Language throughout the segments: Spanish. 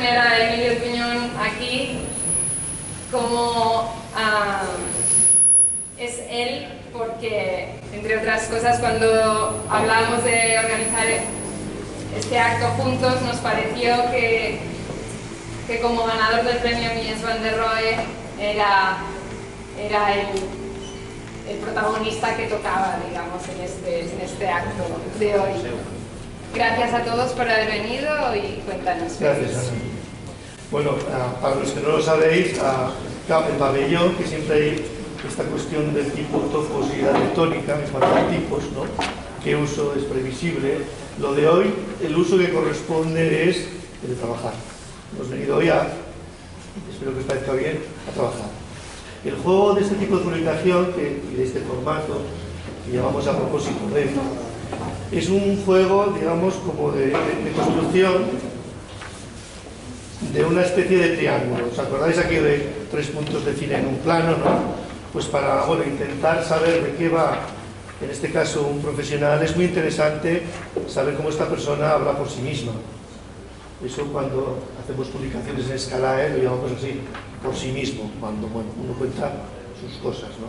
tener a Emilio Tuñón aquí, como es él, porque, entre otras cosas, cuando hablamos de organizar este acto juntos, nos pareció que como ganador del premio Mies van der Rohe era el protagonista que tocaba, digamos, en este acto de hoy. Gracias a todos por haber venido y cuéntanos. Gracias, Ana. Bueno, para los que no lo sabéis, el pabellón, que siempre hay esta cuestión del tipo topos y la tónica, en cuanto a tipos, ¿no? ¿Qué uso es previsible? Lo de hoy, el uso que corresponde es el de trabajar. Hemos venido hoy espero que os parezca bien, a trabajar. El juego de este tipo de comunicación y de este formato, que llamamos a propósito de, es un juego, digamos, como de construcción de una especie de triángulo. ¿Os acordáis aquí de 3 puntos de cine en un plano, no? Pues para, bueno, intentar saber de qué va, en este caso, un profesional, es muy interesante saber cómo esta persona habla por sí misma. Eso cuando hacemos publicaciones en Scalae lo llamamos así, por sí mismo, cuando bueno, uno cuenta sus cosas, ¿no?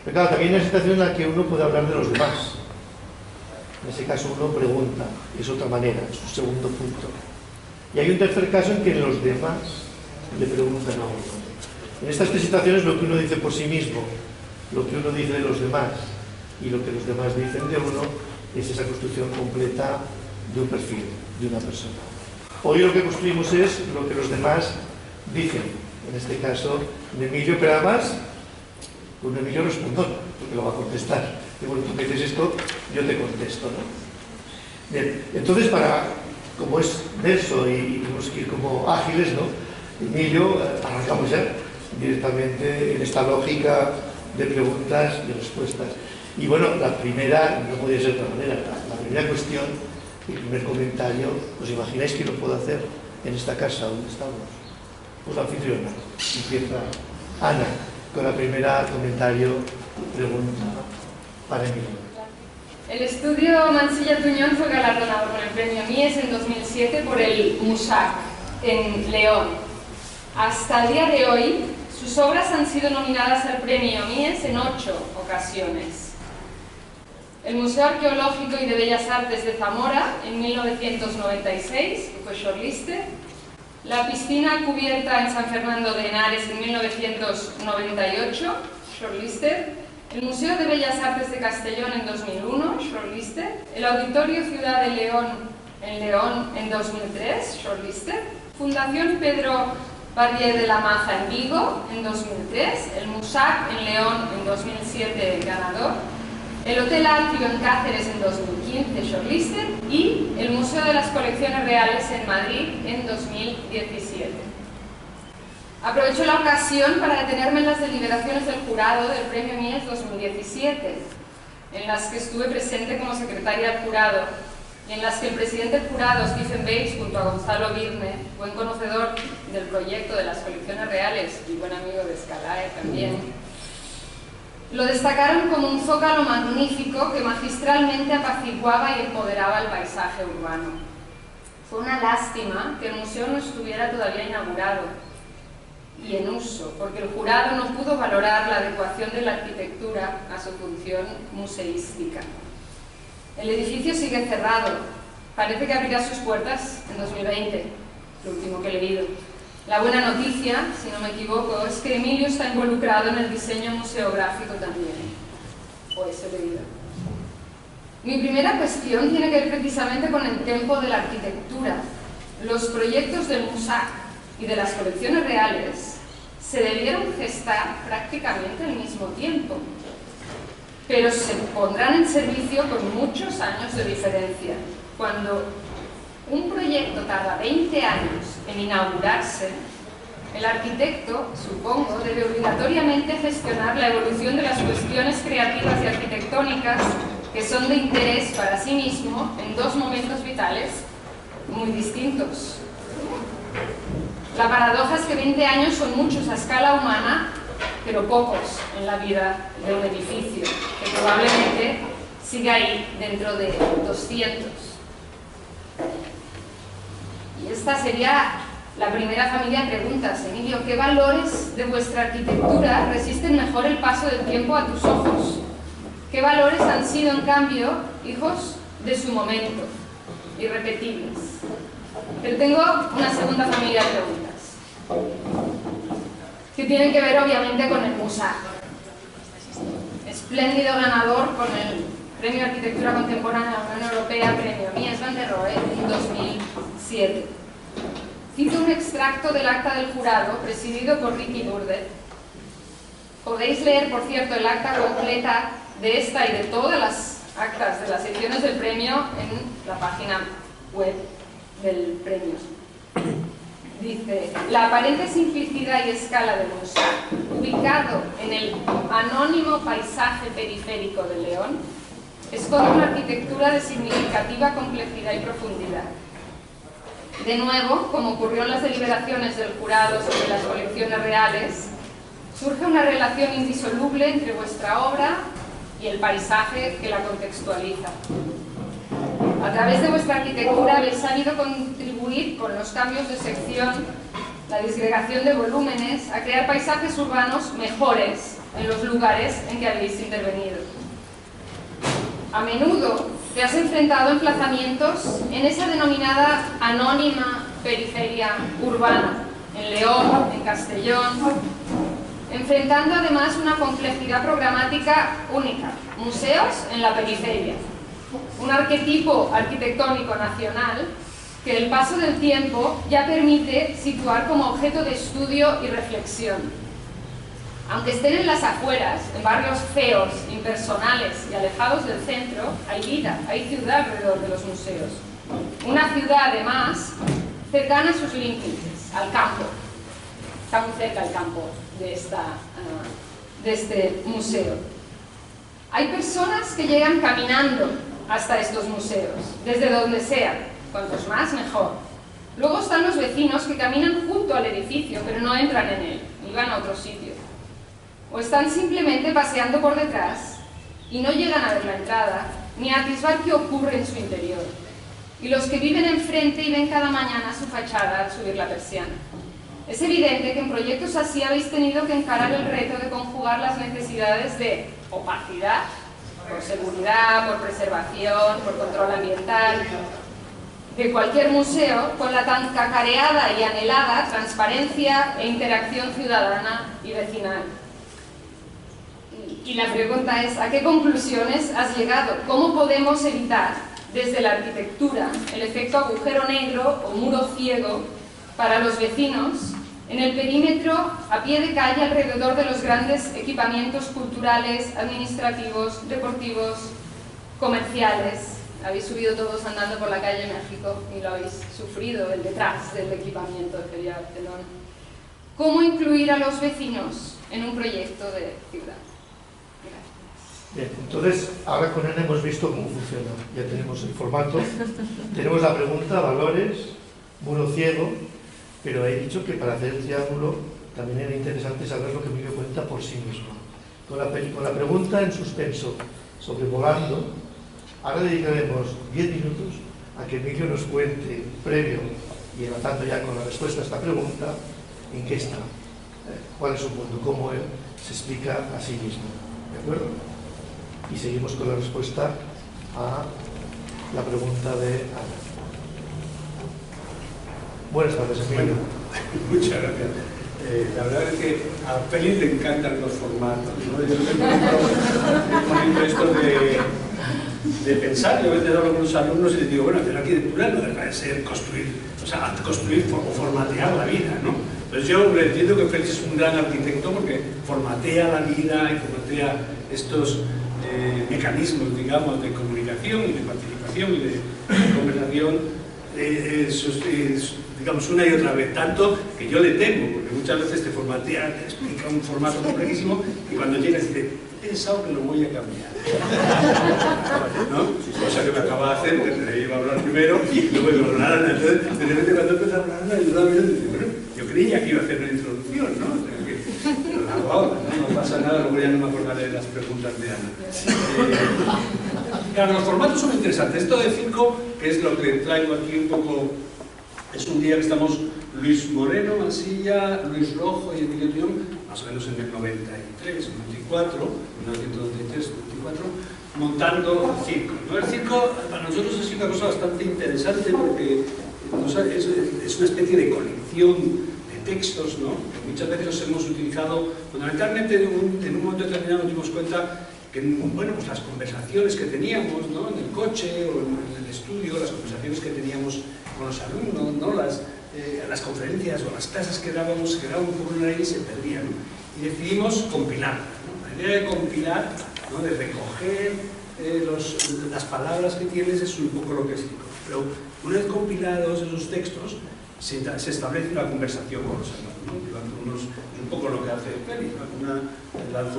Pero claro, también hay una situación en la que uno puede hablar de los demás. En ese caso uno pregunta, es otra manera, es un segundo punto. Y hay un tercer caso en que los demás le preguntan a uno. En estas 3 situaciones lo que uno dice por sí mismo, lo que uno dice de los demás y lo que los demás dicen de uno es esa construcción completa de un perfil, de una persona. Hoy lo que construimos es lo que los demás dicen, en este caso de Emilio, pero además con Emilio respondón, porque lo va a contestar. Y bueno, tú me dices esto, yo te contesto, ¿no? Bien, entonces como es denso y tenemos que ir como ágiles, ¿no? Emilio, arrancamos ya directamente en esta lógica de preguntas y respuestas. Y bueno, la primera, no podía ser de otra manera, la primera cuestión, el primer comentario, ¿os imagináis que lo puedo hacer en esta casa donde estamos? Pues la anfitriona, empieza Ana, con la primera comentario, pregunta para Emilio. El estudio Mansilla Tuñón fue galardonado con el premio Mies en 2007 por el MUSAC en León. Hasta el día de hoy, sus obras han sido nominadas al premio Mies en 8 ocasiones. El Museo Arqueológico y de Bellas Artes de Zamora en 1996, que fue shortlisted. La piscina cubierta en San Fernando de Henares en 1998, shortlisted. El Museo de Bellas Artes de Castellón en 2001, shortlisted. El Auditorio Ciudad de León en León en 2003, shortlisted. Fundación Pedro Barrié de la Maza en Vigo en 2003. El MUSAC en León en 2007, ganador. El Hotel Atrio en Cáceres en 2015, shortlisted. Y el Museo de las Colecciones Reales en Madrid en 2017. Aprovecho la ocasión para detenerme en las deliberaciones del jurado del Premio Mies 2017, en las que estuve presente como secretaria del jurado y en las que el presidente del jurado, Stephen Bates, junto a Gonzalo Virne, buen conocedor del proyecto de las colecciones reales y buen amigo de Scalae también, lo destacaron como un zócalo magnífico que magistralmente apaciguaba y empoderaba el paisaje urbano. Fue una lástima que el museo no estuviera todavía inaugurado y en uso, porque el jurado no pudo valorar la adecuación de la arquitectura a su función museística. El edificio sigue cerrado. Parece que abrirá sus puertas en 2020, lo último que he leído. La buena noticia, si no me equivoco, es que Emilio está involucrado en el diseño museográfico también. O eso he leído. Mi primera cuestión tiene que ver precisamente con el tiempo de la arquitectura. Los proyectos del MUSAC y de las colecciones reales se debieron gestar prácticamente al mismo tiempo, pero se pondrán en servicio con muchos años de diferencia. Cuando un proyecto tarda 20 años en inaugurarse, el arquitecto, supongo, debe obligatoriamente gestionar la evolución de las cuestiones creativas y arquitectónicas que son de interés para sí mismo en 2 momentos vitales muy distintos. La paradoja es que 20 años son muchos a escala humana, pero pocos en la vida de un edificio, que probablemente siga ahí dentro de 200. Y esta sería La primera familia pregunta: Emilio, ¿qué valores de vuestra arquitectura resisten mejor el paso del tiempo a tus ojos? ¿Qué valores han sido, en cambio, hijos de su momento, irrepetibles? Pero tengo una segunda familia de preguntas, que tienen que ver obviamente con el Mossack, espléndido ganador con el Premio de Arquitectura Contemporánea de la Unión Europea, Premio Mies van der Rohe, en 2007. Cito un extracto del acta del jurado, presidido por Ricky Burdett. Podéis leer, por cierto, el acta completa de esta y de todas las actas de las secciones del premio en la página web del premio. Dice: la aparente simplicidad y escala del Mossack, ubicado en el anónimo paisaje periférico de León, esconde una arquitectura de significativa complejidad y profundidad. De nuevo, como ocurrió en las deliberaciones del jurado sobre las colecciones reales, surge una relación indisoluble entre vuestra obra y el paisaje que la contextualiza. A través de vuestra arquitectura habéis sabido contribuir con los cambios de sección, la disgregación de volúmenes, a crear paisajes urbanos mejores en los lugares en que habéis intervenido. A menudo te has enfrentado a emplazamientos en esa denominada anónima periferia urbana, en León, en Castellón, enfrentando además una complejidad programática única: museos en la periferia, un arquetipo arquitectónico nacional que el paso del tiempo ya permite situar como objeto de estudio y reflexión. Aunque estén en las afueras, en barrios feos, impersonales y alejados del centro, hay vida, hay ciudad alrededor de los museos. Una ciudad, además, cercana a sus límites, al campo. Está muy cerca el campo de este museo. Hay personas que llegan caminando hasta estos museos, desde donde sea, cuantos más mejor. Luego están los vecinos que caminan junto al edificio, pero no entran en él, y van a otro sitio. O están simplemente paseando por detrás y no llegan a ver la entrada, ni a atisbar qué ocurre en su interior. Y los que viven enfrente y ven cada mañana su fachada al subir la persiana. Es evidente que en proyectos así habéis tenido que encarar el reto de conjugar las necesidades de opacidad, por seguridad, por preservación, por control ambiental, de cualquier museo, con la tan cacareada y anhelada transparencia e interacción ciudadana y vecinal. Y la pregunta es: ¿a qué conclusiones has llegado? ¿Cómo podemos evitar, desde la arquitectura, el efecto agujero negro o muro ciego para los vecinos en el perímetro a pie de calle alrededor de los grandes equipamientos culturales, administrativos, deportivos, comerciales? Habéis subido todos andando por la calle México y lo habéis sufrido, el detrás del equipamiento de Feria de Barcelona. ¿Cómo incluir a los vecinos en un proyecto de ciudad? Bien, entonces, ahora con Ana hemos visto cómo funciona. Ya tenemos el formato, tenemos la pregunta, valores, muro ciego, pero he dicho que para hacer el triángulo también era interesante saber lo que Emilio cuenta por sí mismo. Con la pregunta en suspenso, sobrevolando, ahora dedicaremos 10 minutos a que Emilio nos cuente, previo y enlazando ya con la respuesta a esta pregunta, en qué está, cuál es su mundo, cómo él se explica a sí mismo. ¿De acuerdo? Y seguimos con la respuesta a la pregunta de Ana. Buenas tardes, Emilio. Bueno, muchas gracias. La verdad es que a Félix le encantan los formatos, ¿no? Yo tengo esto de pensar. Yo a veces hablo con los alumnos y les digo, bueno, hacer arquitectura no deja de ser construir, o sea, construir o formatear la vida, ¿no? Entonces yo entiendo que Félix es un gran arquitecto porque formatea la vida y formatea estos mecanismos, digamos, de comunicación y de participación y de conversación, digamos, una y otra vez, tanto que yo le temo, porque muchas veces te formatea, te explica un formato complejísimo y cuando llegas dices, he pensado que lo voy a cambiar, ¿no? Cosa que me acaba de hacer, que le iba a hablar primero y luego iba a hablar Ana. Entonces, de repente cuando empezó a hablar Ana, yo creía que iba a hacer una introducción, ¿no? Pero la hago ahora, no pasa nada, luego ya no me acordaré de las preguntas de Ana. Claro, los formatos son interesantes. Esto de 5, que es lo que traigo aquí un poco, es un día que estamos Luis Moreno, Mansilla, Luis Rojo y Emilio Tuñón, más o menos en el 93, 94, 1993, 94, montando el circo, ¿no? El circo para nosotros es una cosa bastante interesante porque es una especie de colección de textos, ¿no? Que muchas veces los hemos utilizado fundamentalmente en un momento determinado nos dimos cuenta que, bueno, pues las conversaciones que teníamos, ¿no? En el coche o en el estudio, las conversaciones que teníamos con los alumnos, ¿no? Las conferencias o las clases que dábamos quedaban un poco en el aire y se perdían, ¿no? Y decidimos compilarlas, ¿no? La idea de compilar, ¿no? De recoger las palabras que tienes es un poco lo que es circo. Pero una vez compilados esos textos, se establece una conversación con los alumnos, ¿no? Es un poco lo que hace Félix, lanza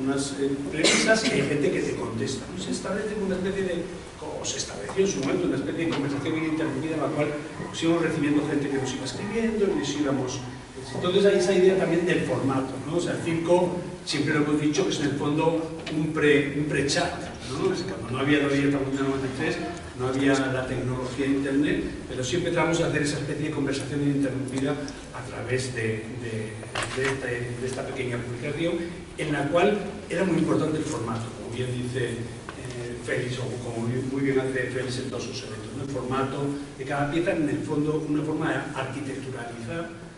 unas premisas y hay gente que te contesta, ¿no? Se establece una especie de, o se estableció en su momento una especie de conversación interrumpida en la cual pues, íbamos recibiendo gente que nos iba escribiendo y nos íbamos... Entonces hay esa idea también del formato, ¿no? O sea, el circo, siempre lo hemos dicho, que es en el fondo un pre-chat, ¿no? Es que cuando no había todavía el 93, no había la tecnología de internet, pero siempre tratamos de hacer esa especie de conversación ininterrumpida a través de esta pequeña publicación, en la cual era muy importante el formato, como bien dice Félix, o como muy bien hace Félix en todos sus eventos, ¿no? El formato de cada pieza, en el fondo, una forma de arquitecturalizar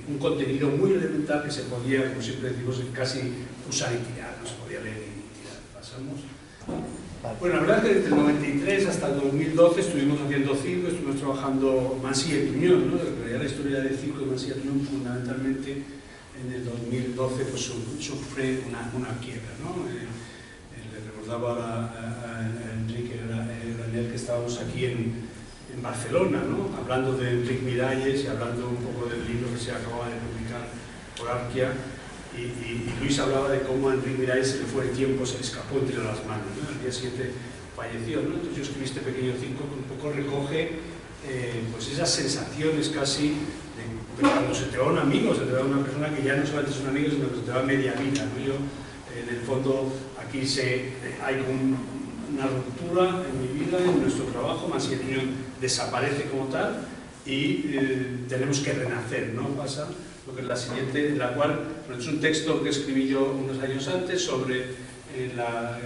un contenido muy elemental que se podía, como siempre decimos, casi usar y tirar, no se podía leer y tirar. Pasamos. Bueno, la verdad es que desde el 93 hasta el 2012 estuvimos haciendo circo, estuvimos trabajando Mansilla y Tuñón, ¿no? En realidad la historia del circo de Mansilla y Tuñón fundamentalmente en el 2012 pues, sufre una quiebra, ¿no? Le recordaba a Enrique Granel que estábamos aquí en Barcelona, ¿no? Hablando de Enrique Miralles y hablando un poco del libro que se acababa de publicar por Arquia, y Luis hablaba de cómo a Enrique Miralles se le fue el tiempo, se le escapó entre las manos, ¿no? Al día siguiente falleció, ¿no? Entonces yo escribí este pequeño circo que un poco recoge pues esas sensaciones casi de cuando se te va un amigo, se te va una persona que ya no solamente es un amigo, sino que se te va media vida, ¿no? Yo, en el fondo, aquí hay una ruptura en mi vida, en nuestro trabajo, Mansilla y Tuñón desaparece como tal y tenemos que renacer, ¿no? Pasa lo que es la siguiente, en la cual es un texto que escribí yo unos años antes sobre la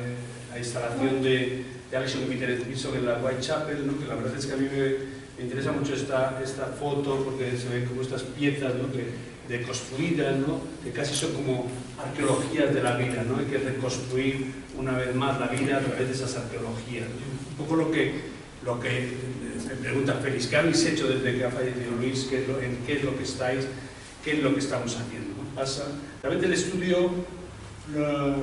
instalación de Alexis Mitterrand en la Whitechapel, ¿no? Que la verdad es que a mí me interesa mucho esta foto porque se ven como estas piezas, ¿no? Deconstruidas, ¿no? Que casi son como arqueologías de la vida, ¿no? Hay que reconstruir una vez más la vida a través de esas arqueologías, ¿no? Un poco lo que me pregunta Félix, ¿qué habéis hecho desde que ha fallecido Luis? ¿En qué es lo que estáis? ¿Qué es lo que estamos haciendo? ¿No? Pasa. Realmente el estudio,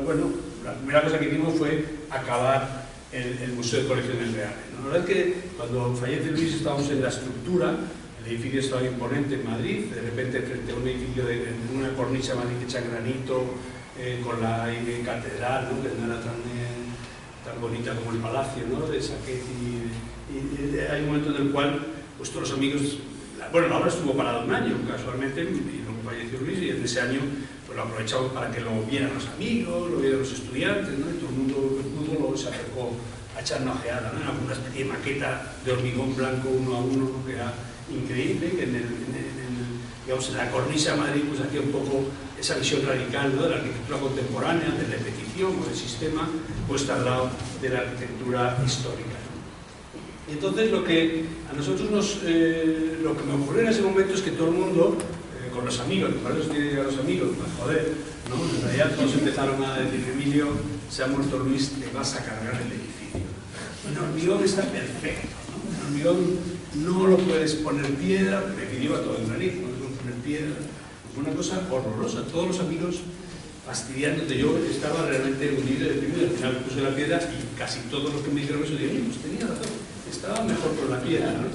bueno, la primera cosa que hicimos fue acabar el Museo de Colecciones Reales, ¿no? La verdad es que cuando fallece Luis estábamos en la estructura, el edificio estaba imponente en Madrid, de repente frente a un edificio de una cornisa de Madrid hecha en granito, con la catedral, ¿no? Que no era tan bonita como el palacio, ¿no? De Saquet, y hay un momento en el cual pues, todos los amigos, bueno, la obra estuvo parada un año casualmente y luego falleció Luis y en ese año pues, lo aprovechamos para que lo vieran los amigos, lo vieran los estudiantes, ¿no? Y todo el mundo se acercó a echar una ojeada, ¿no? Era una especie de maqueta de hormigón blanco uno a uno, ¿no? Que era increíble, que digamos, en la cornisa de Madrid pues hacía un poco esa visión radical, ¿no? De la arquitectura contemporánea, de repetición o del sistema, puesta al lado de la arquitectura histórica. Y entonces lo que a nosotros lo que me ocurrió en ese momento es que todo el mundo, con los amigos, que para eso tiene a los amigos, pues joder, ¿no? En realidad todos empezaron a decir, Emilio, se ha muerto Luis, te vas a cargar el edificio. El hormigón está perfecto, ¿no? El hormigón no lo puedes poner piedra, me pidió a todo el nariz, no puedes poner piedra. Fue una cosa horrorosa, todos los amigos fastidiándote. Yo estaba realmente hundido y deprimido, al final puse la piedra y casi todos los que me dijeron eso dijeron, pues tenía razón, estaba mejor con la piedra, ¿no?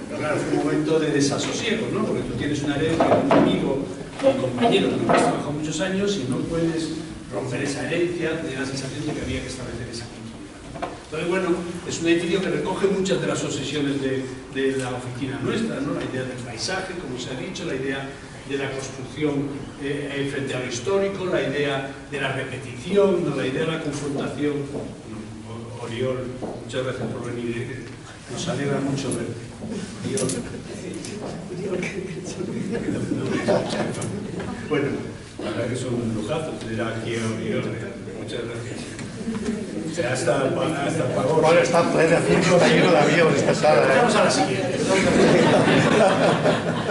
Pero claro, fue un momento de desasosiego, ¿no? Porque tú tienes una herencia, un amigo, un compañero con el que has trabajado muchos años y no puedes romper esa herencia, tener la sensación de que había que establecer esa continuidad. Entonces, bueno, es un edificio que recoge muchas de las obsesiones de la oficina nuestra, ¿no? La idea del paisaje, como se ha dicho, la idea de la construcción frente a lo histórico, la idea de la repetición, ¿no? La idea de la confrontación. Oriol, muchas gracias por venir. Nos alegra mucho verte. Bueno, la verdad que son un lujazo tener aquí a Oriol. Muchas gracias. Hasta pagó. Bueno, está plena, está lleno de avión esta sala. Vamos a la siguiente.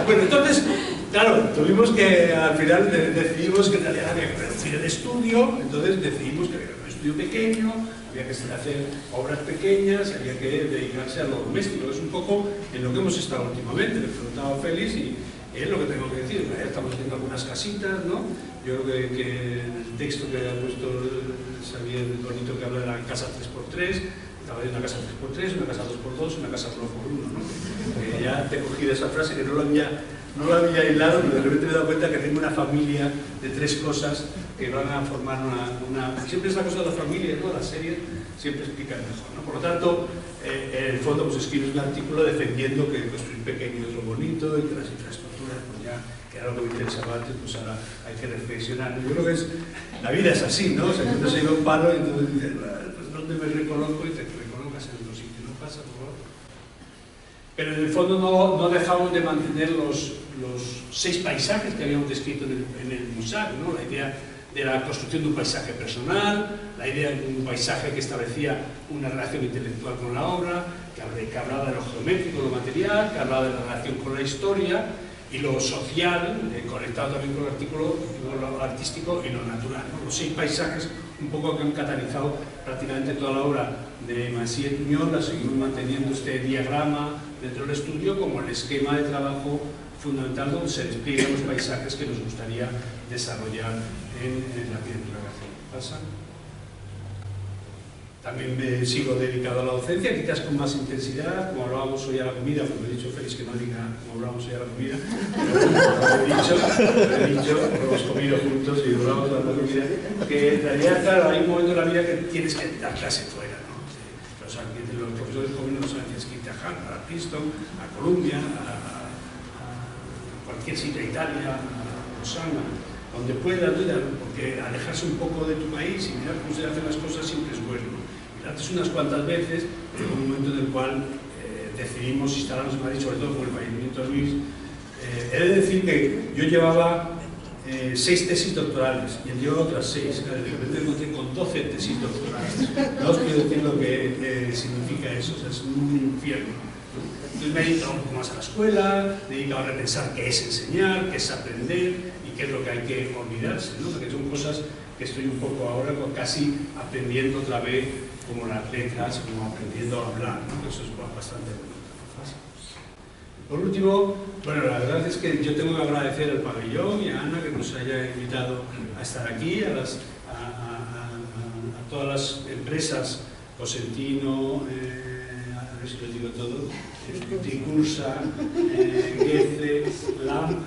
Bueno, entonces, claro, tuvimos que, al final decidimos que en realidad había que reducir el estudio, entonces decidimos que había un estudio pequeño, había que hacer obras pequeñas, había que dedicarse a lo doméstico. Es un poco en lo que hemos estado últimamente. Le preguntaba a Félix y es lo que tengo que decir. Estamos haciendo algunas casitas, ¿no? Yo creo que el texto que ha puesto Xavier bonito, que habla de la casa 3x3, estaba de una casa 3x3, una casa 2x2, una casa 1x1, ¿no? Ya te he cogido esa frase que no lo había hilado, pero de repente me he dado cuenta que tengo una familia de 3 cosas que van a formar una... Siempre es la cosa de la familia, ¿no? Las series siempre explican mejor, ¿no? Por lo tanto, en el fondo pues escribes un artículo defendiendo que construir pequeño es lo bonito y que las infraestructuras, pues ya, que era lo que me interesaba antes, pues ahora hay que reflexionar. Yo creo que la vida es así, ¿no? O sea, que uno se iba a un palo y entonces dices, pues ¿dónde me recoloco? Y te recolocas en otro sitio, no pasa por favor. Pero en el fondo no dejamos de mantener los 6 paisajes que habíamos descrito en el Musac, ¿no? La idea de la construcción de un paisaje personal, la idea de un paisaje que establecía una relación intelectual con la obra, que hablaba de lo geométrico, lo material, que hablaba de la relación con la historia, y lo social, conectado también con el artículo, lo artístico y lo natural, ¿no? Los 6 paisajes un poco que han catalizado prácticamente toda la obra de Manzilla y Tuñón. La seguimos manteniendo este diagrama dentro del estudio como el esquema de trabajo fundamental donde se despliegan los paisajes que nos gustaría desarrollar en la arquitectura gráfica. ¿Pasa? También me sigo dedicado a la docencia, quizás con más intensidad, como hablábamos hoy a la comida, porque me he dicho Félix que no diga como hablábamos hoy a la comida, lo he dicho, hemos comido juntos y hablamos a la comida, que en realidad, claro, hay un momento en la vida que tienes que dar clase fuera, ¿no? Los profesores jóvenes no saben, tienes que irte a Harvard, a Princeton, a Columbia, a cualquier sitio, a Italia, a Lausana, donde puedas, porque alejarse un poco de tu país y mirar cómo se hacen las cosas siempre es bueno. Antes unas cuantas veces, en un momento en el cual decidimos instalarnos en Madrid, sobre todo con el fallecimiento de Luis, he de decir que yo llevaba 6 tesis doctorales y él llevaba otras 6, claro, de repente me encontré con 12 tesis doctorales. No os quiero decir lo que significa eso, o sea, es un infierno. Entonces me he dedicado un poco más a la escuela, me he dedicado a repensar qué es enseñar, qué es aprender y qué es lo que hay que olvidarse, ¿no? Porque son cosas que estoy un poco ahora casi aprendiendo otra vez, como las letras, como aprendiendo a hablar, ¿no? Eso es bastante bueno. Por último, bueno, la verdad es que yo tengo que agradecer al pabellón y a Ana que nos haya invitado a estar aquí, a todas las empresas, Cosentino, a ver si lo digo todo, Tricursa, Goethe, LAMP,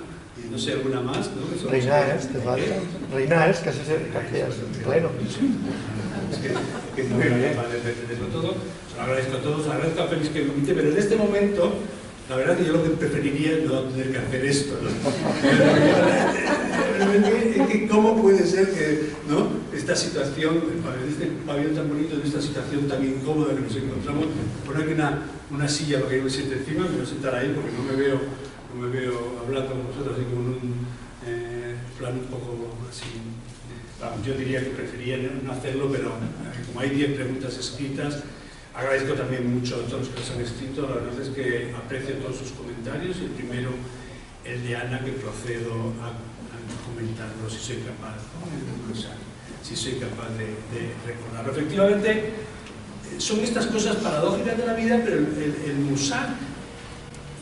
y no sé, alguna más, ¿no? Reinaers, te falta. Reinaers, casi se hacías pleno. Que no era capaz de entenderlo todo. Se lo agradezco a todos, agradezco a Félix que me invite, pero en este momento, la verdad que yo lo que preferiría es no tener que hacer esto, ¿no? ¿Cómo puede ser que, ¿no? Esta situación, este pabellón tan bonito, en esta situación tan incómoda que nos encontramos, poner aquí una silla para que yo me siente encima, me voy a sentar ahí porque no me veo hablando con vosotros así como en un plan un poco así. Vamos, yo diría que prefería no hacerlo, pero como hay 10 preguntas escritas, agradezco también mucho a todos los que los han escrito. La verdad es que aprecio todos sus comentarios. El primero, el de Ana, que procedo a comentarlo si soy capaz, ¿no? O sea, si soy capaz de recordarlo. Efectivamente, son estas cosas paradójicas de la vida, pero el Musac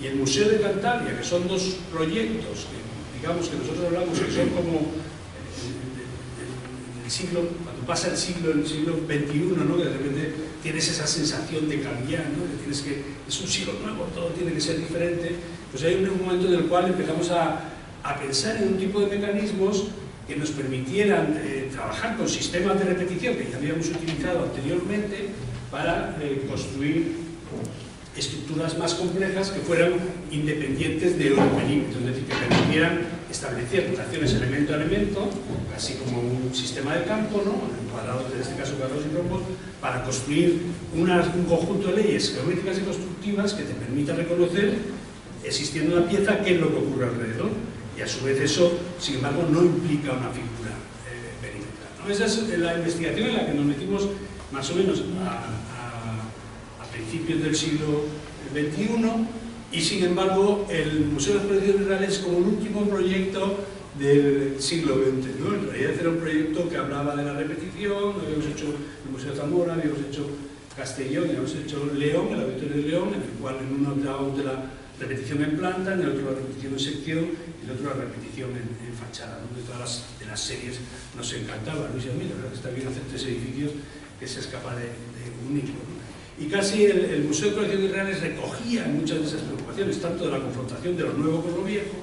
y el Museo de Cantabria, que son 2 proyectos que, digamos, que nosotros hablamos que son como el siglo, cuando pasa el siglo XXI, ¿no? Que de repente tienes esa sensación de cambiar, ¿no? Que tienes que, es un siglo nuevo, todo tiene que ser diferente. Pues hay un momento en el cual empezamos a pensar en un tipo de mecanismos que nos permitieran trabajar con sistemas de repetición que ya habíamos utilizado anteriormente para construir estructuras más complejas que fueran independientes de un perímetro, es decir, que permitieran establecer relaciones elemento a elemento, así como un sistema de campo, ¿no? Cuadrados, en este caso cuadrados y rombos, para construir un conjunto de leyes geométricas y constructivas que te permita reconocer, existiendo una pieza, qué es lo que ocurre alrededor. Y a su vez eso, sin embargo, no implica una figura perimetral, ¿no? Esa es la investigación en la que nos metimos más o menos a principios del siglo XXI, y sin embargo el Museo de las Colecciones Reales es como el último proyecto del siglo XX, ¿no? En realidad era un proyecto que hablaba de la repetición. Habíamos hecho el Museo de Zamora, habíamos hecho Castellón, habíamos hecho León, el Auditorio de León, en el cual en uno hablábamos de la repetición en planta, en el otro la repetición en sección y en el otro la repetición en fachada, ¿no? De todas las series nos encantaba. Luis y a mí, la verdad que está bien hacer 3 edificios que se es capaz de unirlo, ¿no? Y casi el Museo de Colecciones Reales recogía muchas de esas preocupaciones, tanto de la confrontación de lo nuevo con lo viejo,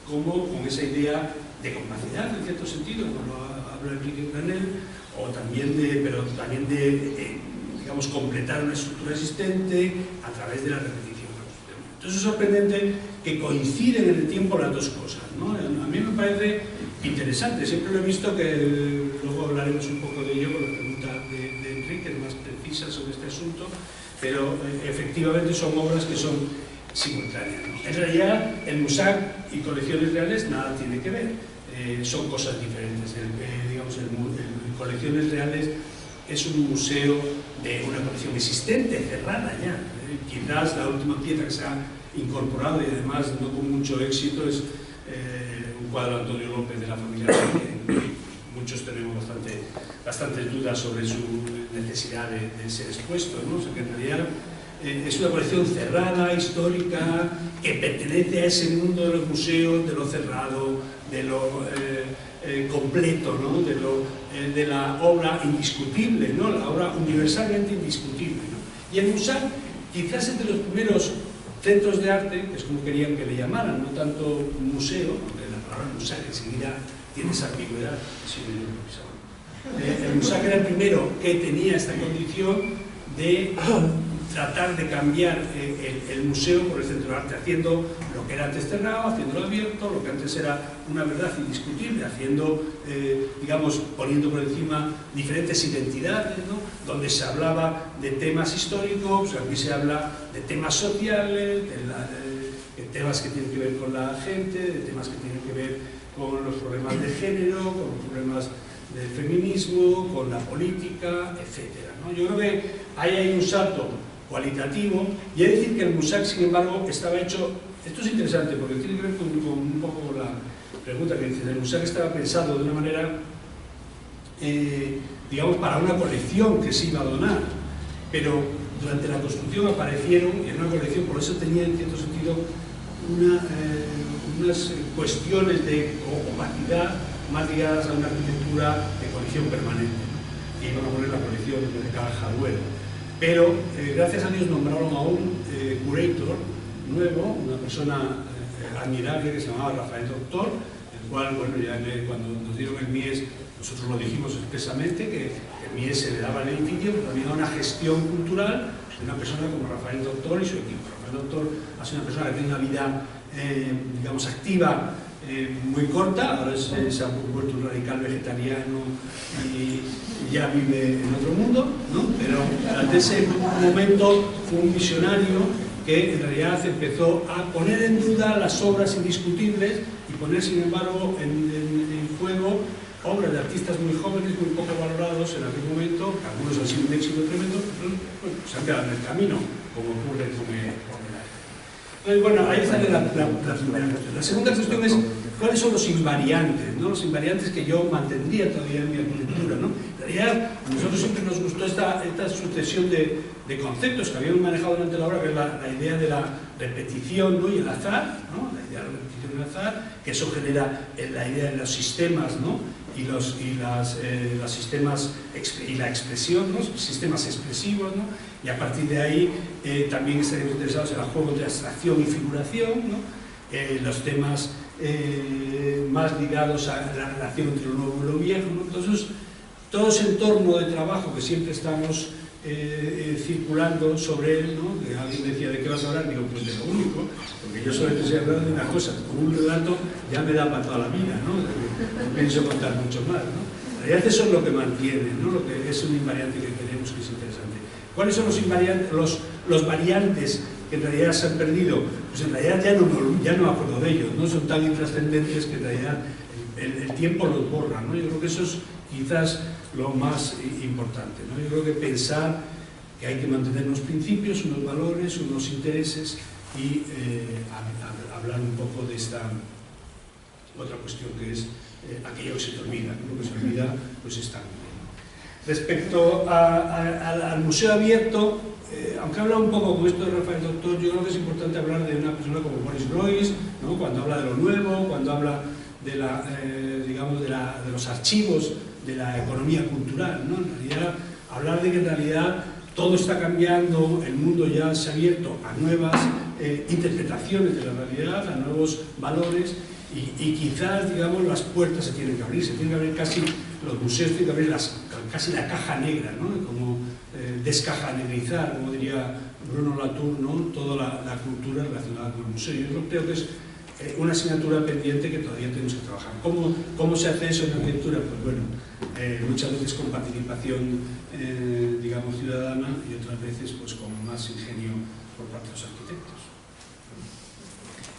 como con esa idea de compacidad, en cierto sentido, como habla Enrique Granel, o también digamos, completar una estructura existente a través de la repetición. Entonces es sorprendente que coinciden en el tiempo las dos cosas, ¿no? A mí me parece interesante, siempre lo he visto, que luego hablaremos un poco de ello con la pregunta de Enrique, más precisa sobre este asunto, pero efectivamente son obras que son simultáneas, ¿no? En realidad el MUSAC y Colecciones Reales nada tiene que ver, son cosas diferentes. Digamos, el Colecciones Reales es un museo de una colección existente, cerrada ya. Quizás la última pieza que se ha incorporado, y además no con mucho éxito, es un cuadro de Antonio López de la familia Real. Muchos tenemos bastantes dudas sobre su necesidad de ser expuesto, ¿no? O sea, que en realidad es una colección cerrada, histórica, que pertenece a ese mundo de los museos, de lo cerrado, de lo completo, ¿no? De la obra indiscutible, ¿no? La obra universalmente indiscutible, ¿no? Y el MUSAC quizás entre los primeros centros de arte, que es como querían que le llamaran, no tanto museo, aunque la palabra MUSAC enseguida tiene esa ambigüedad. El MUSAC era el primero que tenía esta condición de tratar de cambiar el museo por el centro de arte, haciendo lo que era antes cerrado, haciéndolo abierto, lo que antes era una verdad indiscutible, haciendo, digamos, poniendo por encima diferentes identidades, ¿no? Donde se hablaba de temas históricos, aquí se habla de temas sociales, de temas que tienen que ver con la gente, de temas que tienen que ver con los problemas de género, con los problemas del feminismo, con la política, etc., ¿no? Yo creo que ahí hay un salto cualitativo, y he de decir que el MUSAC, sin embargo, estaba hecho. Esto es interesante porque tiene que ver con un poco la pregunta que dice. El MUSAC estaba pensado de una manera, digamos, para una colección que se iba a donar, pero durante la construcción aparecieron, y en una colección, por eso tenía en cierto sentido unas cuestiones de opacidad más ligadas a una arquitectura de colección permanente, ¿no? Que iban a poner la colección de cada hardware. Pero gracias a Dios nombraron a un curator nuevo, una persona admirable que se llamaba Rafael Doctor, el cual, bueno, ya cuando nos dieron el MIES, nosotros lo dijimos expresamente, que el MIES se le daba el edificio, pero también a una gestión cultural de una persona como Rafael Doctor y su equipo. Rafael Doctor ha sido una persona que tiene una vida, digamos, activa, muy corta. Ahora se ha vuelto un radical vegetariano y ya vive en otro mundo, ¿no? Pero durante ese momento fue un visionario que en realidad empezó a poner en duda las obras indiscutibles y poner, sin embargo, en juego obras de artistas muy jóvenes, muy poco valorados en aquel momento, que algunos han sido un éxito tremendo, pero bueno, se han quedado en el camino, como ocurre con el arte. Entonces, bueno, ahí sale la primera cuestión. La segunda cuestión es cuáles son los invariantes, ¿no? Los invariantes que yo mantendría todavía en mi arquitectura, ¿no? En realidad, a nosotros siempre nos gustó esta sucesión de conceptos que habíamos manejado durante la obra, que es la idea de la repetición, ¿no? Y el azar, ¿no? La idea de la repetición y el azar, que eso genera la idea de los sistemas, ¿no? Y los sistemas y la expresión, ¿no? Sistemas expresivos, ¿no? Y a partir de ahí también estaríamos interesados en el juego de abstracción y figuración, ¿no? Los temas más ligados a la relación entre lo nuevo y lo viejo, ¿no? Entonces, todo ese entorno de trabajo que siempre estamos circulando sobre él, ¿no? Que alguien decía, ¿de qué vas a hablar? Digo, pues de lo único, porque yo solamente sé hablar de una cosa, con un relato ya me da para toda la vida, ¿no? No pienso contar mucho más, ¿no? En realidad eso es lo que mantiene, ¿no? Lo que es un invariante que tenemos, que es interesante. ¿Cuáles son los invariantes, los variantes que en realidad se han perdido? Pues en realidad ya no me acuerdo de ellos, ¿no? Son tan intrascendentes que en realidad el tiempo los borra, ¿no? Yo creo que eso es quizás lo más importante, ¿no? Yo creo que pensar que hay que mantener unos principios, unos valores, unos intereses y hablar un poco de esta otra cuestión que es aquello que se te olvida, ¿no? Lo que se olvida pues está muy bien. Respecto al museo abierto, aunque habla un poco con esto de Rafael Doctor, yo creo que es importante hablar de una persona como Boris Groys, ¿no? Cuando habla de lo nuevo, cuando habla de digamos, de los archivos de la economía cultural, ¿no? En realidad, hablar de que en realidad todo está cambiando, el mundo ya se ha abierto a nuevas interpretaciones de la realidad, a nuevos valores y quizás, digamos, las puertas se tienen que abrir, casi, los museos tienen que abrir casi la caja negra, ¿no? Como descajanegrizar, como diría Bruno Latour, ¿no? Toda la cultura relacionada con el museo. Yo creo que es una asignatura pendiente que todavía tenemos que trabajar. ¿Cómo se hace eso en arquitectura? Pues bueno, muchas veces con participación, digamos, ciudadana y otras veces pues con más ingenio por parte de los arquitectos.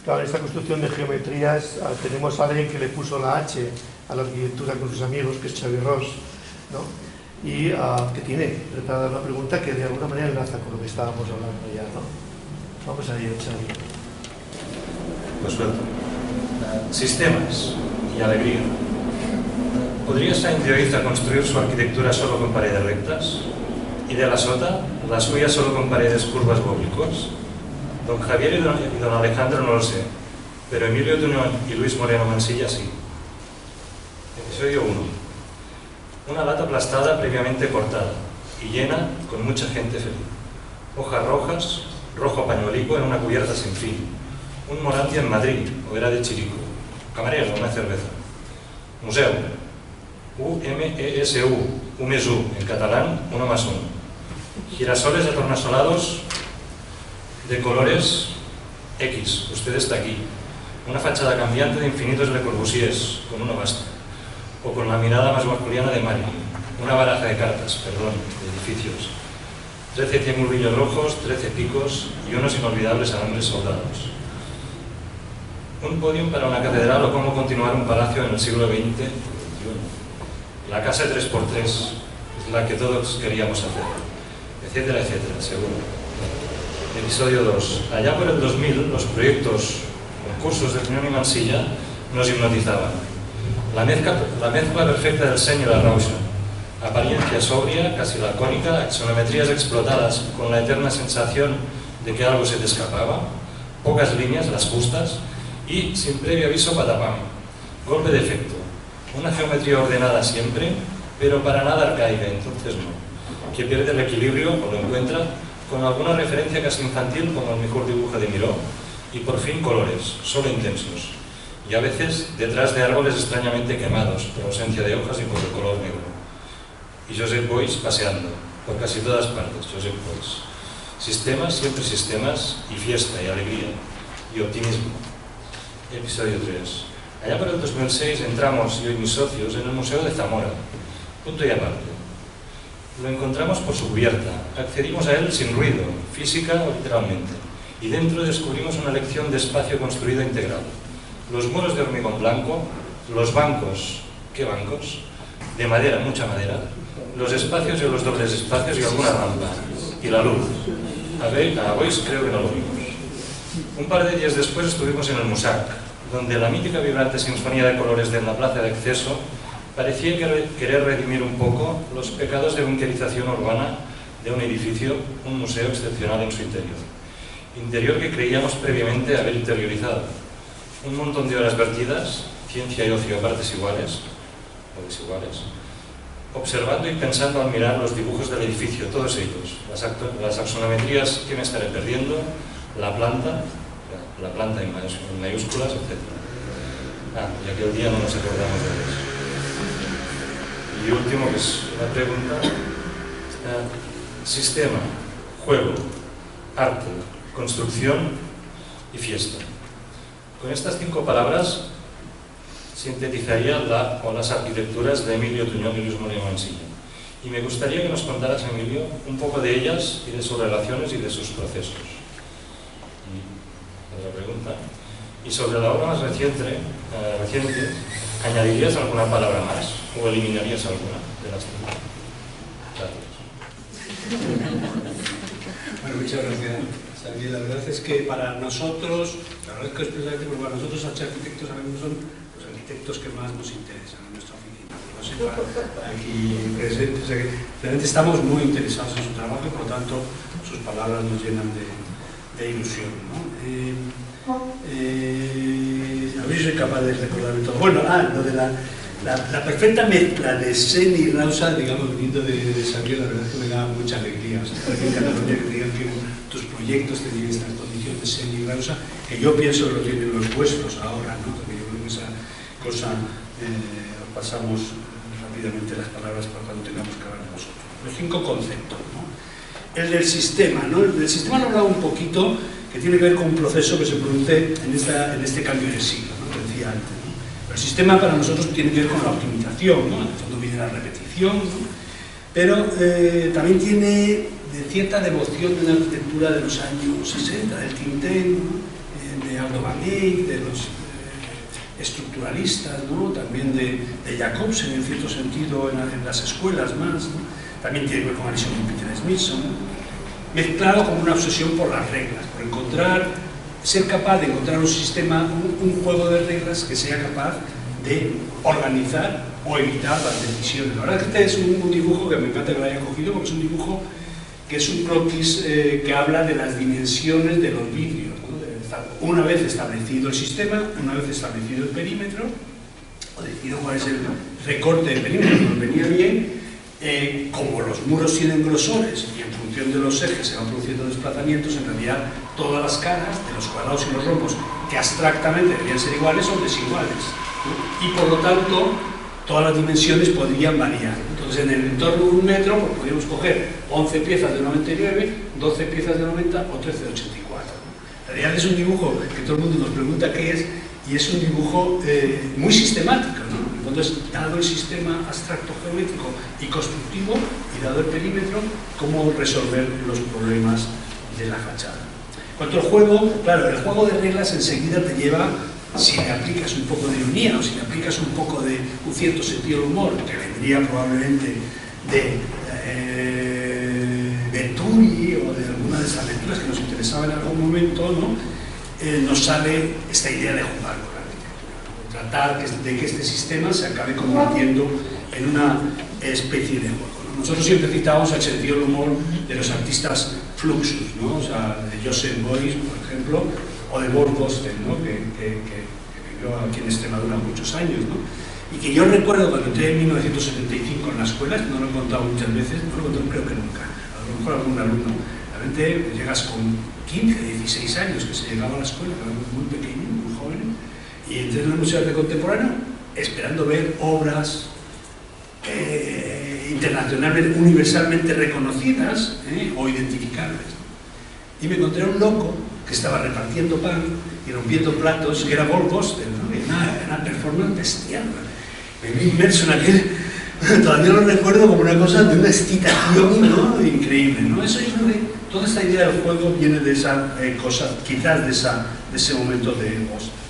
Claro, en esta construcción de geometrías tenemos a alguien que le puso la H a la arquitectura con sus amigos, que es Xavi Ros, ¿no? Y que tiene preparada una pregunta que de alguna manera enlaza con lo que estábamos hablando ya, ¿no? Vamos a ello, Xavi. Pues suelto. Sistemas y alegría. ¿Podría Saint Dioiza construir su arquitectura solo con paredes rectas? ¿Y de la Sota, la suya solo con paredes curvas o oblicuos? Don Javier y don Alejandro no lo sé, pero Emilio Tuñón y Luis Moreno Mansilla sí. Episodio 1. Una lata aplastada previamente cortada y llena con mucha gente feliz. Hojas rojas, rojo pañuelico en una cubierta sin fin. Un Morantia en Madrid, o era de Chirico. Camarero, una cerveza. Museo. UMESU, UMESU, en catalán, uno más uno. Girasoles atornasolados de colores X, usted está aquí. Una fachada cambiante de infinitos Le Corbusiers, con uno basta. O con la mirada más masculina de Mario. Una baraja de cartas, perdón, de edificios. 13 triangulillos rojos, 13 picos y unos inolvidables alambres soldados. Un podium para una catedral o cómo continuar un palacio en el siglo XX. La casa de 3x3 es la que todos queríamos hacer, etcétera, etcétera, seguro. Episodio 2. Allá por el 2000, los proyectos, concursos de Tuñón y Mansilla nos hipnotizaban. La mezcla perfecta del Seny y la Rauxa. Apariencia sobria, casi lacónica, axonometrías explotadas con la eterna sensación de que algo se te escapaba, pocas líneas, las justas, y sin previo aviso patapam. Golpe de efecto. Una geometría ordenada siempre, pero para nada arcaica, entonces no. Que pierde el equilibrio, o lo encuentra, con alguna referencia casi infantil como el mejor dibujo de Miró, y por fin colores, solo intensos. Y a veces detrás de árboles extrañamente quemados, por ausencia de hojas y por el color negro. Y Josep Boix paseando, por casi todas partes, Josep Boix. Sistemas, siempre sistemas, y fiesta, y alegría, y optimismo. Episodio 3. Allá por el 2006 entramos, yo y mis socios, en el Museo de Zamora, punto y aparte. Lo encontramos por su cubierta, accedimos a él sin ruido, física o literalmente, y dentro descubrimos una lección de espacio construido integral. Los muros de hormigón blanco, los bancos, ¿qué bancos? De madera, mucha madera, los espacios y los dobles espacios y alguna rampa, y la luz. A Boix creo que no lo vimos. Un par de días después estuvimos en el Musac, donde la mítica vibrante sinfonía de colores de la plaza de acceso parecía querer redimir un poco los pecados de bunkerización urbana de un edificio, un museo excepcional en su interior. Interior que creíamos previamente haber interiorizado. Un montón de horas vertidas, ciencia y ocio a partes iguales, o desiguales, observando y pensando al mirar los dibujos del edificio, todos ellos, las axonometrías que me estaré perdiendo, la planta en mayúsculas, etc. Y aquel día no nos acordamos de eso. Y Y último, que es una pregunta. Sistema, juego, arte, construcción y fiesta. Con estas 5 palabras sintetizaría las arquitecturas de Emilio Tuñón y Luis Moreno Mansilla. Y me gustaría que nos contaras, Emilio, un poco de ellas y de sus relaciones y de sus procesos. Y otra pregunta. Y sobre la obra más reciente, ¿añadirías alguna palabra más o eliminarías alguna de las 5? Gracias. Bueno, muchas gracias, Xavier. La verdad es que para nosotros, la verdad es que expresamente porque para nosotros arquitectos ahora mismo son los arquitectos que más nos interesan en nuestra oficina. No sé, aquí presentes, o sea que realmente estamos muy interesados en su trabajo y por lo tanto sus palabras nos llenan de ilusión, ¿no? A ver si soy capaz de recordarme todo. Bueno, lo de la perfecta mezcla de Sen y Rausa, digamos, viniendo de Xavier, la verdad es que me da mucha alegría. O sea, para que en Cataluña que digan que tus proyectos tienen estas condiciones de Sen y Rausa, que yo pienso que lo tienen los vuestros ahora, ¿no? Porque yo creo que esa cosa pasamos rápidamente las palabras para cuando tengamos que hablar de vosotros. Los 5 conceptos, ¿no? El del sistema, ¿no? El del sistema lo he hablado un poquito, que tiene que ver con un proceso que se produce en este cambio de siglo, ¿no? Que decía antes, ¿no? El sistema para nosotros tiene que ver con la optimización, ¿no? En el fondo viene la repetición, ¿no? Pero también tiene de cierta devoción de una arquitectura de los años 60, del Tintin, ¿no? De Aldo Van-Eyck, de los estructuralistas, ¿no? También de Jacobsen, en cierto sentido, en las escuelas más, ¿no? También tiene que ver con Alison y Peter Smithson, ¿no? Mezclado con una obsesión por las reglas, por ser capaz de encontrar un sistema, un juego de reglas que sea capaz de organizar o evitar las decisiones. La verdad es que este es un dibujo que me encanta que lo haya cogido, porque es un dibujo que es un croquis que habla de las dimensiones de los vidrios, ¿no? Una vez establecido el sistema, una vez establecido el perímetro, o decidido cuál es el recorte de perímetro que nos venía bien, como los muros tienen grosores y en función de los ejes se van produciendo desplazamientos, en realidad todas las caras de los cuadrados y los rombos, que abstractamente deberían ser iguales, son desiguales, ¿no? Y por lo tanto todas las dimensiones podrían variar. Entonces en el entorno de 1 metro pues, podríamos coger 11 piezas de 99, 12 piezas de 90 o 13 de 84. En realidad es un dibujo que todo el mundo nos pregunta qué es, y es un dibujo muy sistemático, ¿no? Entonces, dado el sistema abstracto geométrico y constructivo y dado el perímetro, cómo resolver los problemas de la fachada. En cuanto al juego, claro, el juego de reglas enseguida te lleva, si le aplicas un poco de ironía o si le aplicas un poco de un cierto sentido del humor, que vendría probablemente de Venturi o de alguna de esas lecturas que nos interesaba en algún momento, ¿no? Nos sale esta idea de jugar con la arquitectura, tratar de que este sistema se acabe convirtiendo en una especie de juego, ¿no? Nosotros siempre citamos el sentido del humor de los artistas Fluxus, ¿no? O sea, de Joseph Beuys, por ejemplo, o de Wolf Bostrom, ¿no? que vivió aquí en Extremadura muchos años, ¿no? Y que yo recuerdo cuando entré en 1975 en la escuela, no lo he contado muchas veces, no lo he contado creo que nunca, a lo mejor algún alumno, realmente llegas con 15, 16 años que se llegaba a la escuela, que éramos muy pequeños, muy jóvenes, y entré en el Museo de Arte Contemporáneo esperando ver obras internacionalmente, universalmente reconocidas o identificables. Y me encontré a un loco que estaba repartiendo pan y rompiendo platos, que era Wolf Bostrom, ¿no? Una performance bestial. Me vi inmerso en aquel, todavía lo recuerdo como una cosa de una excitación, ¿no? Increíble, ¿no? Eso yo creo que toda esta idea del juego viene de esa cosa, quizás de ese momento de Bostrom.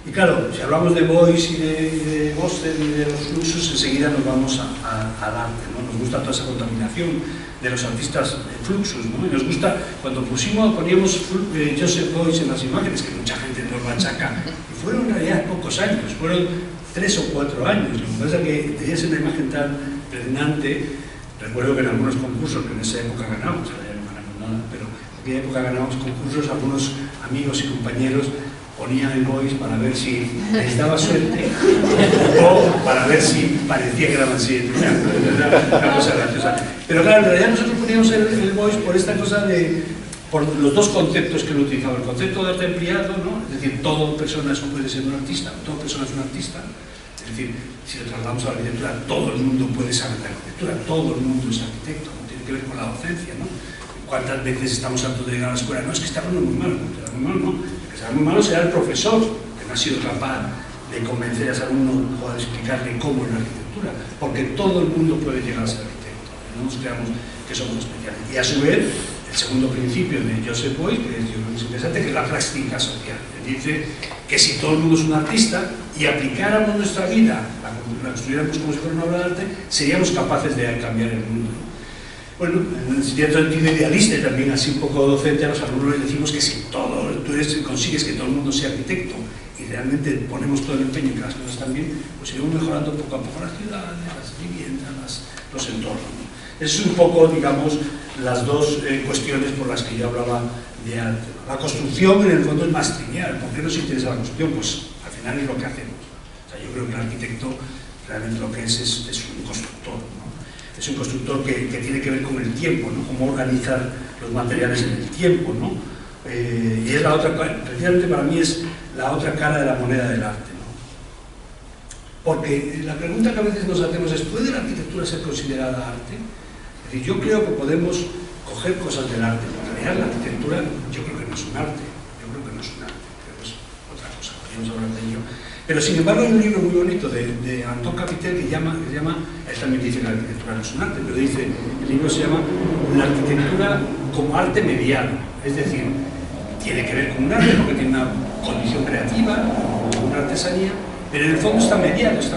Y claro, si hablamos de Beuys y de Bostrom y de los fluxos, enseguida nos vamos al arte, ¿no? Nos gusta toda esa contaminación de los artistas fluxus, ¿no? Y nos gusta, cuando poníamos Joseph Beuys en las imágenes, que mucha gente nos machaca, y fueron en realidad pocos años, fueron 3 o 4 años. Lo que pasa es que tenía una imagen tan pregnante. Recuerdo que en algunos concursos que en esa época ganábamos, ahora ya no ganamos nada, pero en aquella época ganábamos concursos, algunos amigos y compañeros ponían el Beuys para ver si les daba suerte o para ver si parecía que era más una cosa graciosa. Pero claro, en realidad nosotros poníamos el Beuys por esta cosa por los dos conceptos que lo utilizaba, el concepto de arte empleado, ¿no? Es decir, toda persona puede ser un artista, toda persona es un artista, Es decir, si lo trasladamos a la arquitectura, todo el mundo puede saber de arquitectura, todo el mundo es arquitecto, no tiene que ver con la docencia, ¿no? ¿Cuántas veces estamos hartos de llegar a la escuela? No, es que está hablando muy malo, no, el que está muy malo será el profesor, que no ha sido capaz de convencer a ese alumno o de explicarle cómo es la arquitectura, porque todo el mundo puede llegar a ser arquitecto, no nos creamos que somos especiales. Y a su vez, el segundo principio de Joseph Beuys, que yo creo que es interesante, que es la práctica social. Él dice que si todo el mundo es un artista y aplicáramos nuestra vida, la construyéramos como si fuera una obra de arte, seríamos capaces de cambiar el mundo. Bueno, en cierto sentido idealista y también así un poco docente, a los alumnos les decimos que si tú consigues que todo el mundo sea arquitecto y realmente ponemos todo el empeño en que las cosas están bien, pues iremos mejorando poco a poco las ciudades, las viviendas, los entornos. Esas son un poco, digamos, las dos cuestiones por las que yo hablaba de arte. La construcción, en el fondo, es más trivial. ¿Por qué nos interesa la construcción? Pues al final es lo que hacemos. O sea, yo creo que el arquitecto realmente lo que es un constructor, ¿no? Es un constructor que tiene que ver con el tiempo, ¿no? Cómo organizar los materiales en el tiempo, ¿no? Y es la otra, precisamente para mí es la otra cara de la moneda del arte, ¿no? Porque la pregunta que a veces nos hacemos es: ¿puede la arquitectura ser considerada arte? Es decir, yo creo que podemos coger cosas del arte, pero en realidad la arquitectura yo creo que no es un arte, creo que es otra cosa, podríamos hablar de ello. Pero sin embargo hay un libro muy bonito de Anton Capitel que llama, él también dice que la arquitectura no es un arte, pero dice, el libro se llama La arquitectura como arte mediado, es decir, tiene que ver con un arte porque tiene una condición creativa, una artesanía, pero en el fondo está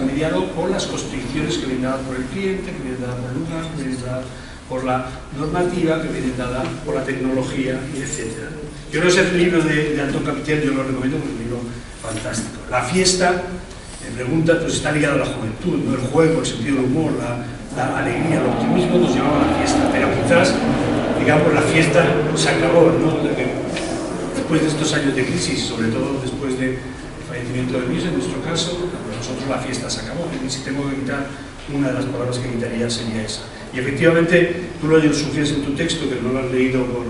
mediado por las constricciones que vienen dadas por el cliente, que vienen dadas por el lugar, que vienen dadas por la normativa, que vienen dadas por la tecnología, etc. Yo creo que ese libro de Anton Capitel yo lo recomiendo porque es un libro fantástico. La fiesta, me pregunta, pues está ligada a la juventud, ¿no? El juego, el sentido del humor, la alegría, el optimismo nos llevaba a la fiesta, pero quizás, digamos, la fiesta se acabó, ¿no? Después de estos años de crisis, sobre todo después del fallecimiento de Luis, en nuestro caso, nosotros la fiesta se acabó, y si tengo que quitar, una de las palabras que quitaría sería esa. Y efectivamente, tú lo sugieres en tu texto, que no lo has leído por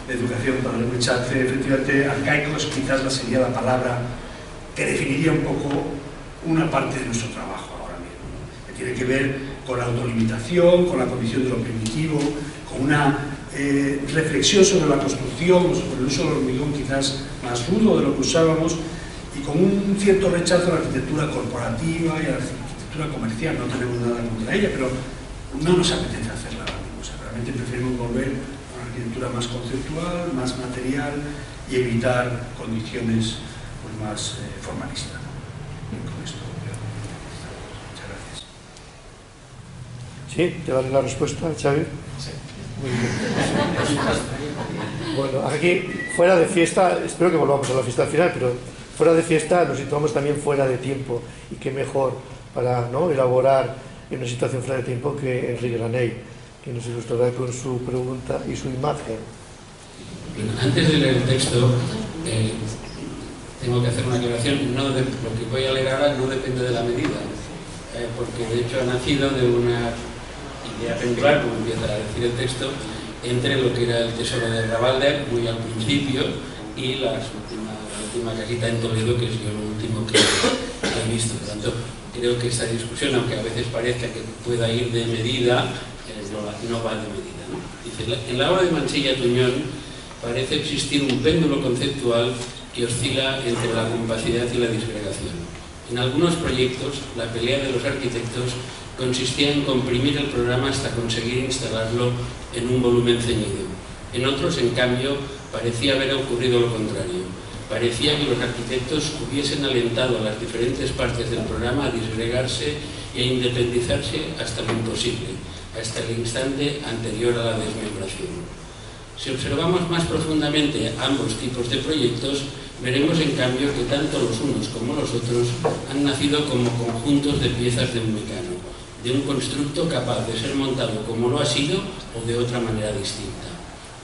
educación para el rechace, efectivamente, arcaicos quizás sería la palabra que definiría un poco una parte de nuestro trabajo ahora mismo, ¿no? Que tiene que ver con la autolimitación, con la condición de lo primitivo, con una reflexión sobre la construcción, sobre el uso del hormigón quizás más rudo de lo que usábamos, y con un cierto rechazo a la arquitectura corporativa y a la arquitectura comercial. No tenemos nada contra ella, pero no nos apetece hacerla ahora mismo. O sea, realmente preferimos volver a una arquitectura más conceptual, más material y evitar condiciones pues, más formalistas. Y con esto muchas gracias. ¿Sí? ¿Te vale la respuesta, Xavi? Sí. Muy bien. Bueno, aquí, fuera de fiesta, espero que volvamos a la fiesta al final, pero fuera de fiesta nos situamos también fuera de tiempo, y qué mejor para, ¿no?, elaborar en una situación fuera de tiempo que Enrique Granell, que nos ilustrará con su pregunta y su imagen. Antes de leer el texto, tengo que hacer una aclaración. Lo que voy a leer ahora no depende de la medida, porque de hecho ha nacido de una idea pendular, como empieza a decir el texto, entre lo que era el tesoro de Rabalder, muy al principio, y la última cajita en Toledo, que es yo lo último que he visto. Por tanto, creo que esta discusión, aunque a veces parezca que pueda ir de medida, no va de medida, ¿no? Dice, en la obra de Mansilla Tuñón parece existir un péndulo conceptual que oscila entre la compacidad y la disgregación. En algunos proyectos, la pelea de los arquitectos consistía en comprimir el programa hasta conseguir instalarlo en un volumen ceñido. En otros, en cambio, parecía haber ocurrido lo contrario. Parecía que los arquitectos hubiesen alentado a las diferentes partes del programa a disgregarse y a independizarse hasta lo imposible, hasta el instante anterior a la desmembración. Si observamos más profundamente ambos tipos de proyectos, veremos en cambio que tanto los unos como los otros han nacido como conjuntos de piezas de un mecano, de un constructo capaz de ser montado como lo ha sido o de otra manera distinta.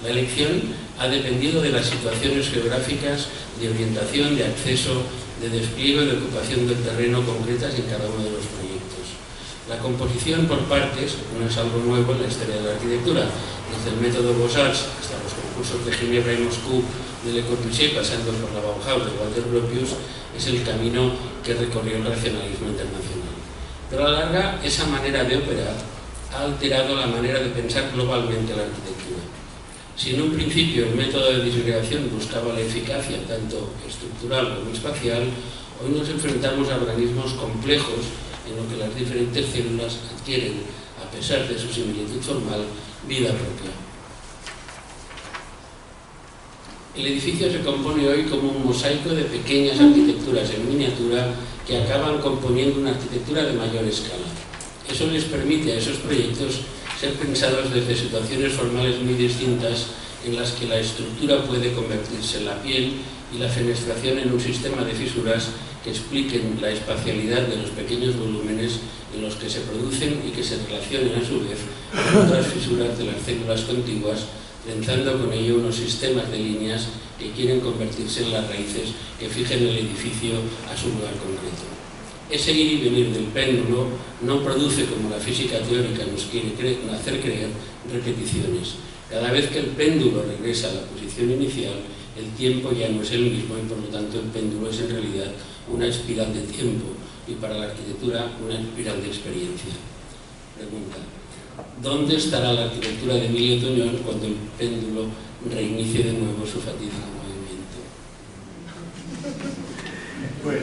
La elección ha dependido de las situaciones geográficas, de orientación, de acceso, de despliegue y de ocupación del terreno concretas en cada uno de los proyectos. La composición por partes no es algo nuevo en la historia de la arquitectura. Desde el método Beaux-Arts hasta los concursos de Ginebra y Moscú de Le Corbusier, pasando por la Bauhaus de Walter Gropius, es el camino que recorrió el racionalismo internacional. Pero a la larga, esa manera de operar ha alterado la manera de pensar globalmente la arquitectura. Si en un principio el método de disgregación buscaba la eficacia tanto estructural como espacial, hoy nos enfrentamos a organismos complejos en los que las diferentes células adquieren, a pesar de su similitud formal, vida propia. El edificio se compone hoy como un mosaico de pequeñas arquitecturas en miniatura que acaban componiendo una arquitectura de mayor escala. Eso les permite a esos proyectos ser pensados desde situaciones formales muy distintas en las que la estructura puede convertirse en la piel y la fenestración en un sistema de fisuras que expliquen la espacialidad de los pequeños volúmenes en los que se producen y que se relacionen a su vez con otras fisuras de las células contiguas, trenzando con ello unos sistemas de líneas que quieren convertirse en las raíces que fijen el edificio a su lugar concreto. Ese ir y venir del péndulo no produce, como la física teórica nos quiere hacer creer, repeticiones. Cada vez que el péndulo regresa a la posición inicial, el tiempo ya no es el mismo y por lo tanto el péndulo es en realidad una espiral de tiempo y para la arquitectura una espiral de experiencia. Pregunta: ¿dónde estará la arquitectura de Emilio Tuñón cuando el péndulo reinicie de nuevo su fatídico movimiento? Bueno,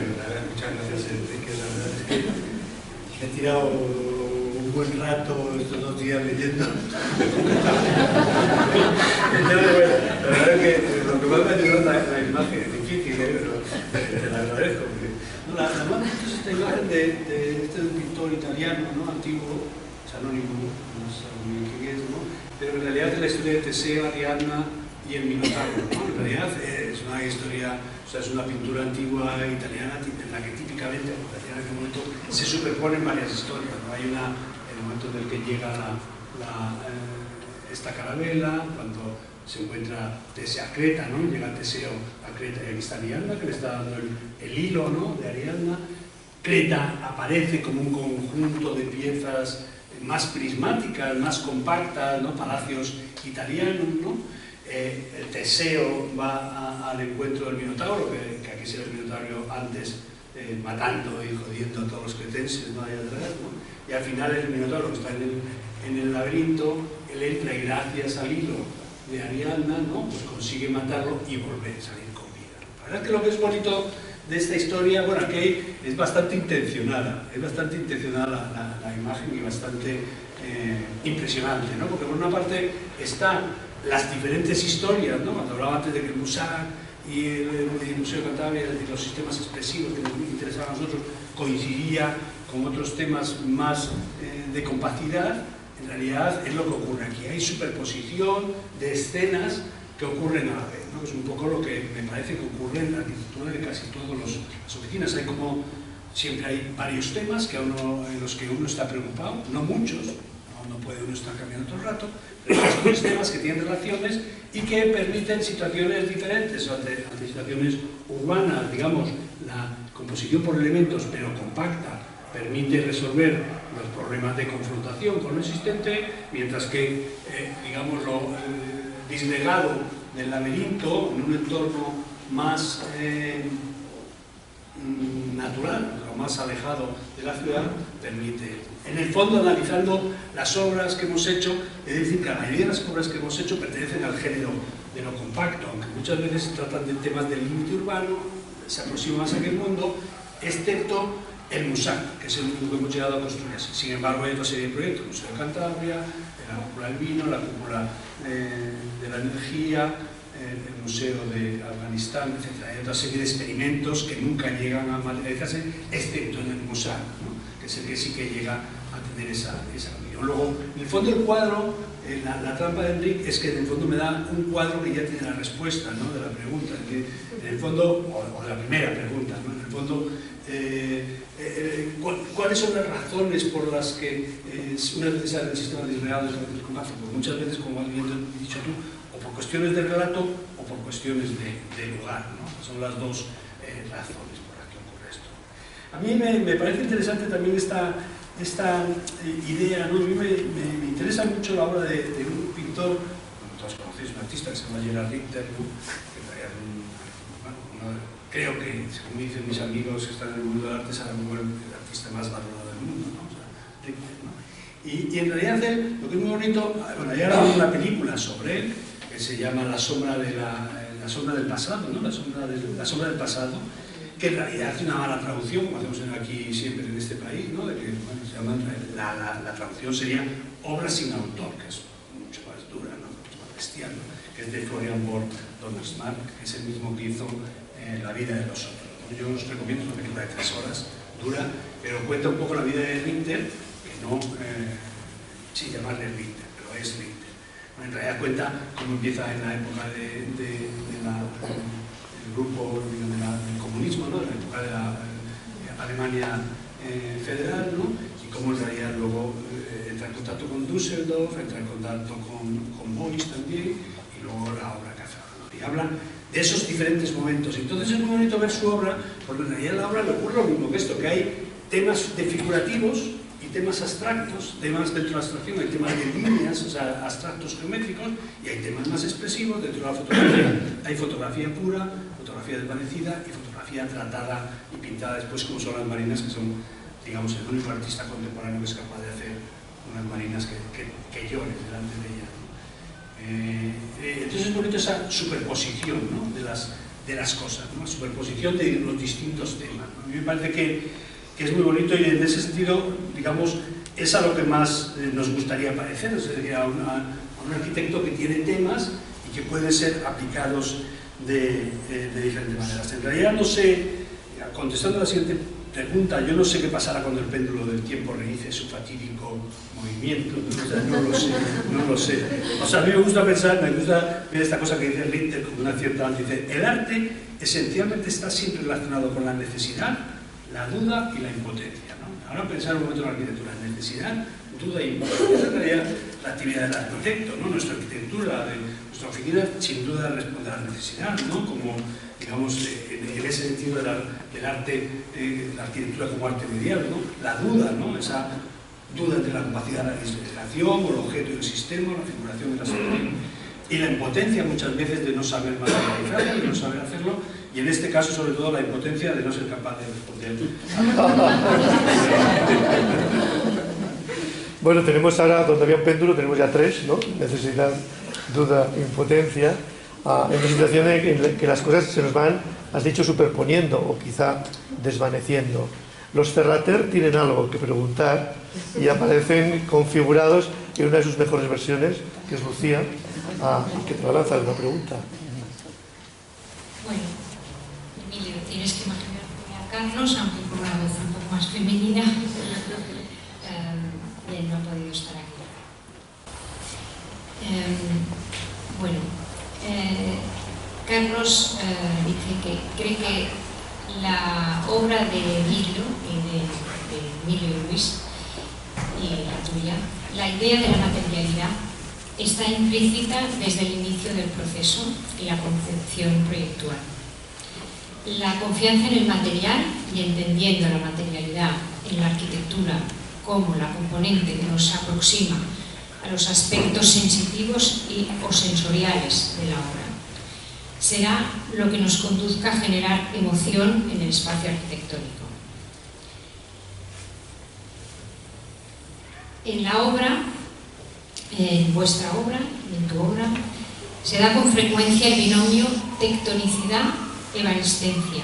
muchas gracias, Enrique. La verdad es que he tirado un buen rato estos 2 días leyendo. Entonces, bueno, la verdad es que lo que más me ayudó es la imagen, es difícil, pero te la agradezco. La más es esta imagen de este pintor italiano, ¿no? Antiguo, Anónimo, no sé muy bien quién es, ¿no? Pero en realidad es la historia de Teseo, Ariadna y el Minotauro, ¿no? En realidad es una historia, o sea, es una pintura antigua italiana en la que típicamente, en aquel momento, se superponen varias historias, ¿no? Hay una, en el momento en el que llega esta carabela, cuando se encuentra Teseo a Creta, ¿no? Llega Teseo a Creta y aquí está Ariadna, que le está dando el hilo, ¿no? De Ariadna. Creta aparece como un conjunto de piezas más prismáticas, más compactas, ¿no? Palacios italianos, ¿no? Teseo va al encuentro del Minotauro, que aquí se ve el Minotauro antes matando y jodiendo a todos los cretenses, ¿no? Allá atrás, ¿no? Y al final el Minotauro, que está en el laberinto, él entra y gracias al hilo de Ariadna, ¿no? Pues consigue matarlo y volver a salir con vida. La verdad es que lo que es bonito de esta historia, bueno, aquí es bastante intencionada, la imagen y bastante impresionante, ¿no? Porque por una parte están las diferentes historias, ¿no? Cuando hablaba antes de que el Musac y el Museo de Cantabria y los sistemas expresivos que nos interesaban a nosotros coincidía con otros temas más de compacidad, en realidad es lo que ocurre aquí. Hay superposición de escenas que ocurren a la vez, ¿no? Es un poco lo que me parece que ocurre en la arquitectura de casi todas las oficinas. Hay como, siempre hay varios temas en los que uno está preocupado, no muchos, no puede uno estar cambiando todo el rato, pero hay otros temas que tienen relaciones y que permiten situaciones diferentes, ante situaciones urbanas, digamos, la composición por elementos pero compacta permite resolver los problemas de confrontación con lo existente, mientras que, digamos, disgregado del laberinto en un entorno más natural, o más alejado de la ciudad, permite. En el fondo, analizando las obras que hemos hecho, es decir, que la mayoría de las obras que hemos hecho pertenecen al género de lo compacto, aunque muchas veces se tratan de temas del límite urbano, se aproxima más a aquel mundo, excepto el Musac, que es el único que hemos llegado a construir así. Sin embargo, hay otra serie de proyectos, el Museo de Cantabria, la cúpula del vino, la cúpula de la energía, el Museo de Afganistán, etc. Hay otra serie de experimentos que nunca llegan a materializarse, excepto en el Musac, ¿no? Que es el que sí que llega a tener esa condición. Luego, en el fondo del cuadro, la trampa de Enrique es que en el fondo me da un cuadro que ya tiene la respuesta, ¿no? De la pregunta, que en el fondo, o de la primera pregunta, ¿no? En el fondo, ¿cuáles son las razones por las que una es necesario el sistema disgregado de carácter compacto? Pues muchas veces, como has dicho tú, o por cuestiones de relato o por cuestiones de lugar, ¿no? Son las dos razones por las que ocurre esto. A mí me parece interesante también esta idea, ¿no? A mí me interesa mucho la obra de un pintor, como todos conocéis, un artista que se llama Gerard Richter, ¿no? Creo que, según dicen mis amigos que están en el mundo del arte, es el artista más valorado del mundo, ¿no? Y en realidad lo que es muy bonito, bueno, hay ahora una película sobre él, que se llama La sombra del pasado, ¿no? La sombra del pasado, que en realidad hace una mala traducción, como hacemos aquí siempre en este país, ¿no? De que, bueno, se llama, la traducción sería Obra sin autor, que es mucho más dura, ¿no? Mucho más bestial, ¿no? Que es de Florian Donnersmarck, que es el mismo que hizo La vida de los otros, ¿no? Yo os recomiendo una película de 3 horas, dura, pero cuenta un poco la vida de Richter, que no, sí, llamarle Richter, pero es Richter. Bueno, en realidad cuenta cómo empieza en la época del grupo, digamos, del comunismo, ¿no? En la época de la Alemania federal, ¿no? Y cómo en realidad luego entra en contacto con Düsseldorf, entra en contacto con Boyce también, y luego la obra que hace, ¿no? Y habla de esos diferentes momentos. Entonces es muy bonito ver su obra, porque en realidad en la obra le ocurre lo mismo que esto, que hay temas figurativos y temas abstractos, temas dentro de la abstracción, hay temas de líneas, o sea, abstractos geométricos, y hay temas más expresivos dentro de la fotografía. Hay fotografía pura, fotografía desvanecida y fotografía tratada y pintada después, como son las marinas, que son, digamos, el único artista contemporáneo que es capaz de hacer unas marinas que lloren delante de ella, ¿no? Entonces es bonito esa superposición, ¿no? de las cosas, ¿no? Superposición de los distintos temas, ¿no? A mí me parece que es muy bonito, y en ese sentido, digamos, es a lo que más nos gustaría parecer, es decir, a un arquitecto que tiene temas y que pueden ser aplicados de diferentes maneras. En realidad no sé, contestando a la siguiente pregunta, yo no sé qué pasará cuando el péndulo del tiempo reinicie su fatídico movimiento, ¿no? O sea, no lo sé. O sea, a mí me gusta pensar, me gusta ver esta cosa que dice Richter con una cierta, dice, el arte esencialmente está siempre relacionado con la necesidad, la duda y la impotencia, ¿no? Ahora pensar un momento en la arquitectura, necesidad, duda y impotencia. Esa es en realidad la actividad del arquitecto, ¿no? Nuestra arquitectura, nuestra oficina, sin duda responde a la necesidad, ¿no? Como, digamos, en ese sentido del arte, la arquitectura como arte medial, ¿no? La duda, ¿no? Esa duda entre la capacidad de la instalación o el objeto y el sistema, la figuración de la situación. Y la impotencia muchas veces de no saber materializarlo, de no saber hacerlo, y en este caso sobre todo la impotencia de no ser capaz de responder. Bueno, tenemos ahora, donde había un péndulo, tenemos ya 3, ¿no? Necesidad, duda, impotencia, en una situación en que las cosas se nos van, has dicho, superponiendo o quizá desvaneciendo. Los Ferrater tienen algo que preguntar y aparecen configurados en una de sus mejores versiones, que es Lucía, que te va a lanzar una pregunta. Bueno, Emilio, tienes que imaginarte a Carlos, aunque con una voz un poco más femenina. Él no ha podido estar aquí. Carlos dice que cree que la obra de Emilio y de Luis y la tuya, la idea de la materialidad está implícita desde el inicio del proceso y la concepción proyectual. La confianza en el material y entendiendo la materialidad en la arquitectura como la componente que nos aproxima a los aspectos sensitivos o sensoriales de la obra, será lo que nos conduzca a generar emoción en el espacio arquitectónico. En la obra, en vuestra obra y en tu obra, se da con frecuencia el binomio tectonicidad-evanescencia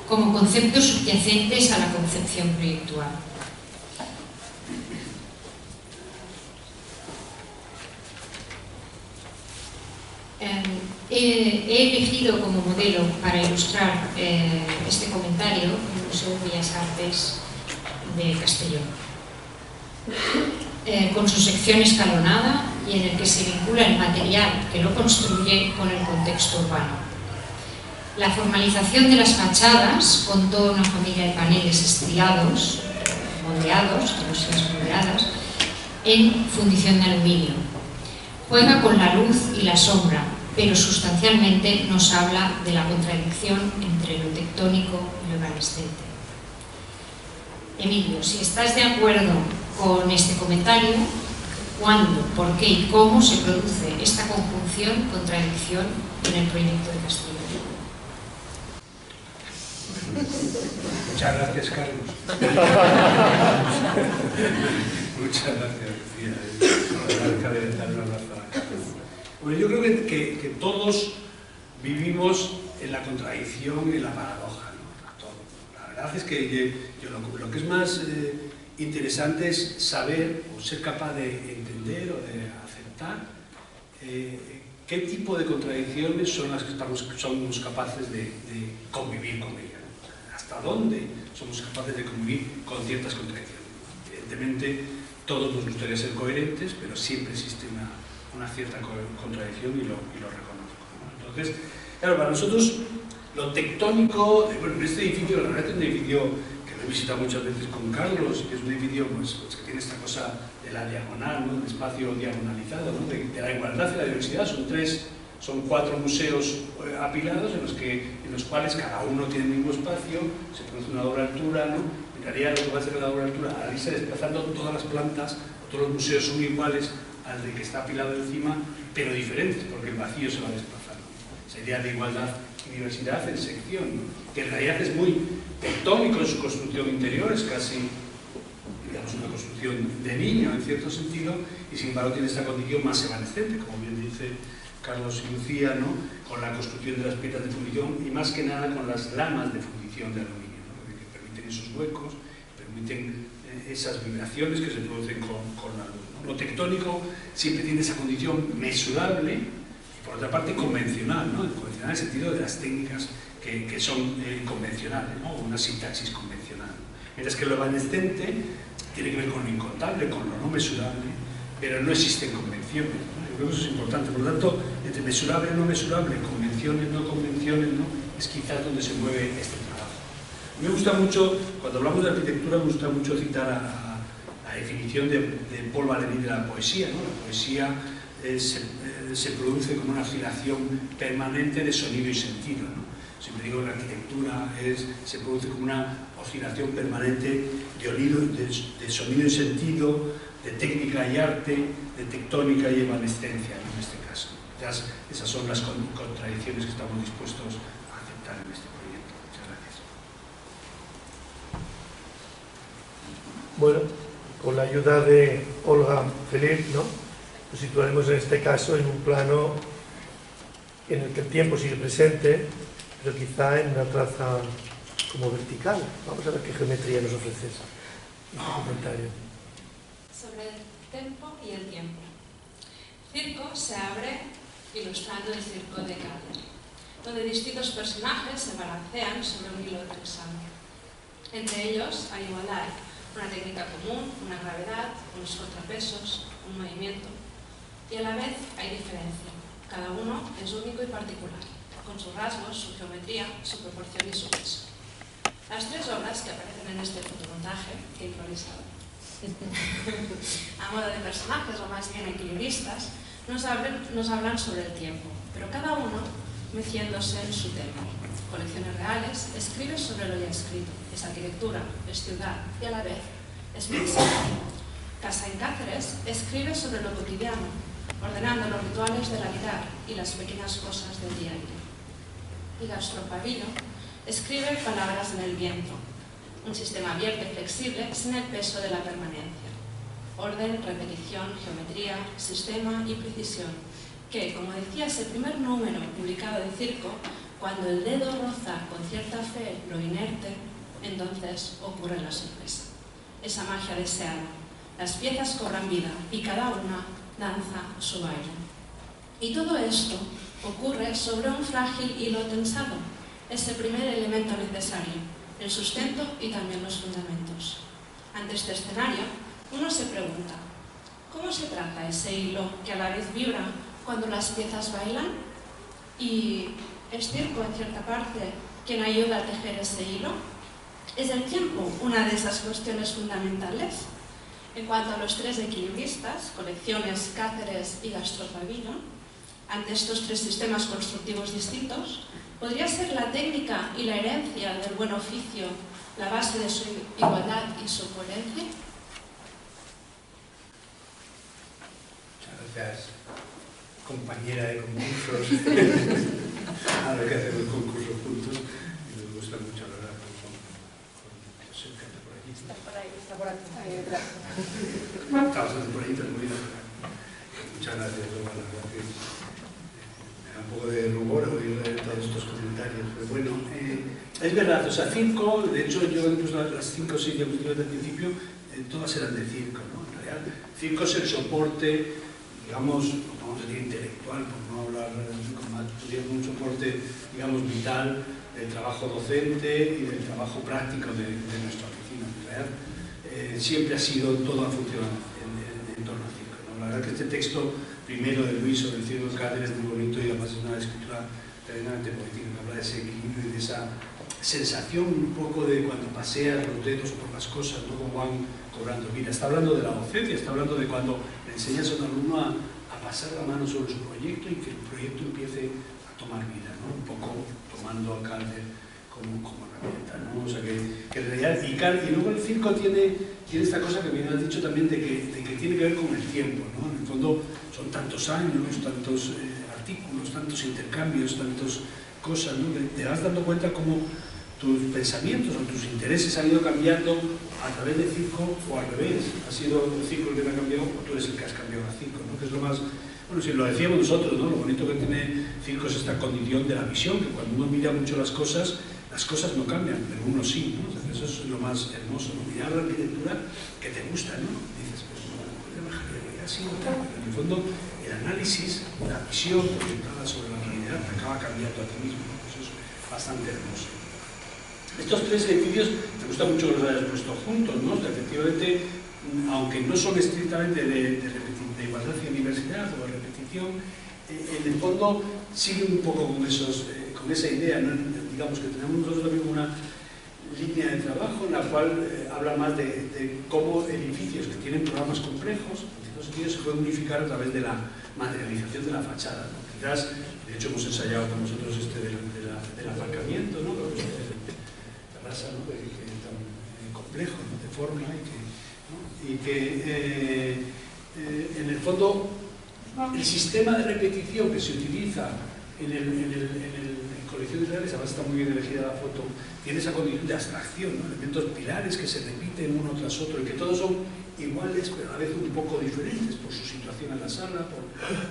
como conceptos subyacentes a la concepción proyectual. He elegido como modelo para ilustrar este comentario el Museo de Bellas Artes de Castellón, con su sección escalonada y en el que se vincula el material que lo construye con el contexto urbano. La formalización de las fachadas con toda una familia de paneles estriados, moldeados, celosías moldeadas, en fundición de aluminio. Juega con la luz y la sombra, pero sustancialmente nos habla de la contradicción entre lo tectónico y lo evanescente. Emilio, si estás de acuerdo con este comentario, ¿cuándo, por qué y cómo se produce esta conjunción, contradicción en el proyecto de Castellón? Muchas gracias, Carlos. Muchas gracias, Lucía. De dar un abrazo a la casa. Bueno, yo creo que todos vivimos en la contradicción y en la paradoja, ¿no? Todo. La verdad es que lo que es más interesante es saber o ser capaz de entender o de aceptar qué tipo de contradicciones son las que somos capaces de convivir con ellas. Hasta dónde somos capaces de convivir con ciertas contradicciones. Evidentemente, todos nos gustaría ser coherentes, pero siempre existe una cierta contradicción y lo reconozco, ¿no? Entonces, claro, para nosotros lo tectónico, bueno, en este edificio, la verdad es un edificio que lo he visitado muchas veces con Carlos, que es un edificio pues, que tiene esta cosa de la diagonal, ¿no? El espacio diagonalizado, ¿no? de la igualdad y la diversidad. Son 4 museos apilados en los cuales cada uno tiene el mismo espacio, se produce una doble altura, ¿no? En realidad lo que va a hacer la doble altura, al irse desplazando todas las plantas, todos los museos son iguales al de que está apilado encima, pero diferentes, porque el vacío se va desplazando. Esa idea de igualdad y diversidad en sección, ¿no? Que en realidad es muy tectónico en su construcción interior, es casi, digamos, una construcción de niño en cierto sentido, y sin embargo tiene esta condición más evanescente, como bien dice Carlos y Lucía, ¿no? Con la construcción de las piezas de fundición y más que nada con las lamas de fundición de aluminio, ¿no? Que permiten esos huecos, permiten esas vibraciones que se producen con la luz, ¿no? Lo tectónico siempre tiene esa condición mesurable y por otra parte convencional, ¿no? Convencional en el sentido de las técnicas que son convencionales, ¿no? Una sintaxis convencional. Mientras que lo evanescente tiene que ver con lo incontable, con lo no mesurable, pero no existen convenciones, ¿no? Yo creo que eso es importante. Por lo tanto, entre mesurable y no mesurable, convenciones, no convenciones, ¿no? Es quizás donde se mueve este trabajo. Me gusta mucho, cuando hablamos de arquitectura, me gusta mucho citar a la definición de Paul Valéry de la poesía, ¿no? La poesía se produce como una oscilación permanente de sonido y sentido, ¿no? Siempre digo que la arquitectura se produce como una oscilación permanente de sonido y sentido, de técnica y arte, de tectónica y evanescencia, ¿no? En este caso. Esas son las contradicciones que estamos dispuestos a aceptar en este proyecto. Muchas gracias. Bueno, con la ayuda de Olga Felipe, ¿no? Nos situaremos en este caso en un plano en el que el tiempo sigue presente, pero quizá en una traza como vertical. Vamos a ver qué geometría nos ofrece ese comentario. Sobre el tempo y el tiempo. Circo se abre ilustrando el circo de Kahler, donde distintos personajes se balancean sobre un hilo tensado. Entre ellos hay igualdad, una técnica común, una gravedad, unos contrapesos, un movimiento. Y a la vez hay diferencia. Cada uno es único y particular, con sus rasgos, su geometría, su proporción y su peso. Las 3 obras que aparecen en este fotomontaje, que he improvisado, a modo de personajes o más bien equilibristas, nos hablan sobre el tiempo, pero cada uno meciéndose en su tema. Colecciones reales escribe sobre lo ya escrito, es arquitectura, es ciudad y a la vez es mensaje. Casa en Cáceres escribe sobre lo cotidiano, ordenando los rituales del aguilar y las pequeñas cosas del día a día. Y Gastropavillo escribe palabras en el viento, un sistema abierto y flexible sin el peso de la permanencia. Orden, repetición, geometría, sistema y precisión, que, como decía ese primer número publicado de Circo, cuando el dedo roza con cierta fe lo inerte, entonces ocurre la sorpresa. Esa magia deseada. Las piezas cobran vida y cada una danza su baile. Y todo esto ocurre sobre un frágil hilo tensado, ese primer elemento necesario, el sustento y también los fundamentos. Ante este escenario, uno se pregunta, ¿cómo se trata ese hilo que a la vez vibra cuando las piezas bailan? ¿Y es Circo, en cierta parte, quien ayuda a tejer ese hilo? ¿Es el tiempo una de esas cuestiones fundamentales? En cuanto a los 3 equilibristas, Colecciones, Cáceres y Gastropavillo, ante estos 3 sistemas constructivos distintos, ¿podría ser la técnica y la herencia del buen oficio la base de su igualdad y su coherencia? Muchas gracias, compañera de concursos. Ahora que hacemos concursos juntos y nos gusta mucho hablar con gente por aquí. Está por ahí, está por aquí. Ahí detrás. Está bastante por ahí, pero muy bien. Muchas gracias, Roma. La verdad que me da un poco de rubor oír todos estos comentarios. Pero bueno, es verdad, o sea, circo, de hecho, yo incluso las 5 o 6 diapositivas del principio, todas eran de circo, ¿no? En realidad, circo es el soporte, digamos, vamos a decir intelectual, por no hablar como un soporte, digamos, vital del trabajo docente y del trabajo práctico de nuestra oficina. En realidad, siempre ha sido, todo ha funcionado en torno al circo, ¿no? La verdad que este texto primero de Luis sobre el circo de Cáceres es muy bonito y además es una escritura tremendamente poética, que habla de ese equilibrio y de esa sensación un poco de cuando paseas los dedos por las cosas, ¿no? Como van cobrando vida. Está hablando de la docencia, está hablando de cuando le enseñas a un alumno a pasar la mano sobre su proyecto y que el proyecto empiece a tomar vida, ¿no? Un poco tomando a Calder como herramienta, ¿no? O sea que en realidad, y luego el circo tiene esta cosa que bien has dicho también de que tiene que ver con el tiempo, ¿no? En el fondo son tantos años, tantos artículos, tantos intercambios, tantas cosas, ¿no? Te vas dando cuenta cómo tus pensamientos o tus intereses han ido cambiando a través del circo o al revés. Ha sido el circo el que te ha cambiado o tú eres el que has cambiado al circo, ¿no? Que es lo más... Bueno, si lo decíamos nosotros, ¿no? Lo bonito que tiene circo es esta condición de la visión, que cuando uno mira mucho las cosas no cambian, pero uno sí, ¿no? O sea, eso es lo más hermoso, ¿no? Mirar la arquitectura que te gusta, ¿no? Dices, pues no, puede bajar de realidad, sí, pero en el fondo el análisis, la visión proyectada sobre la realidad te acaba cambiando a ti mismo, ¿no? Eso es bastante hermoso. Estos 3 edificios, me gusta mucho que los hayas puesto juntos, ¿no? Que efectivamente, aunque no son estrictamente de igualdad y diversidad o de repetición, en el fondo siguen un poco con esa idea, ¿no? Digamos que tenemos nosotros también una línea de trabajo en la cual habla más de cómo edificios que tienen programas complejos, en ciertos sentidos, se pueden unificar a través de la materialización de la fachada, ¿no? Quizás, de hecho, hemos ensayado con nosotros del aparcamiento, ¿no? ¿no? Que es tan complejo, ¿no? De forma y que en el fondo el sistema de repetición que se utiliza en colecciones reales, además está muy bien elegida la foto, tiene esa condición de abstracción, ¿no? Elementos pilares que se repiten uno tras otro y que todos son iguales pero a veces un poco diferentes por su situación en la sala,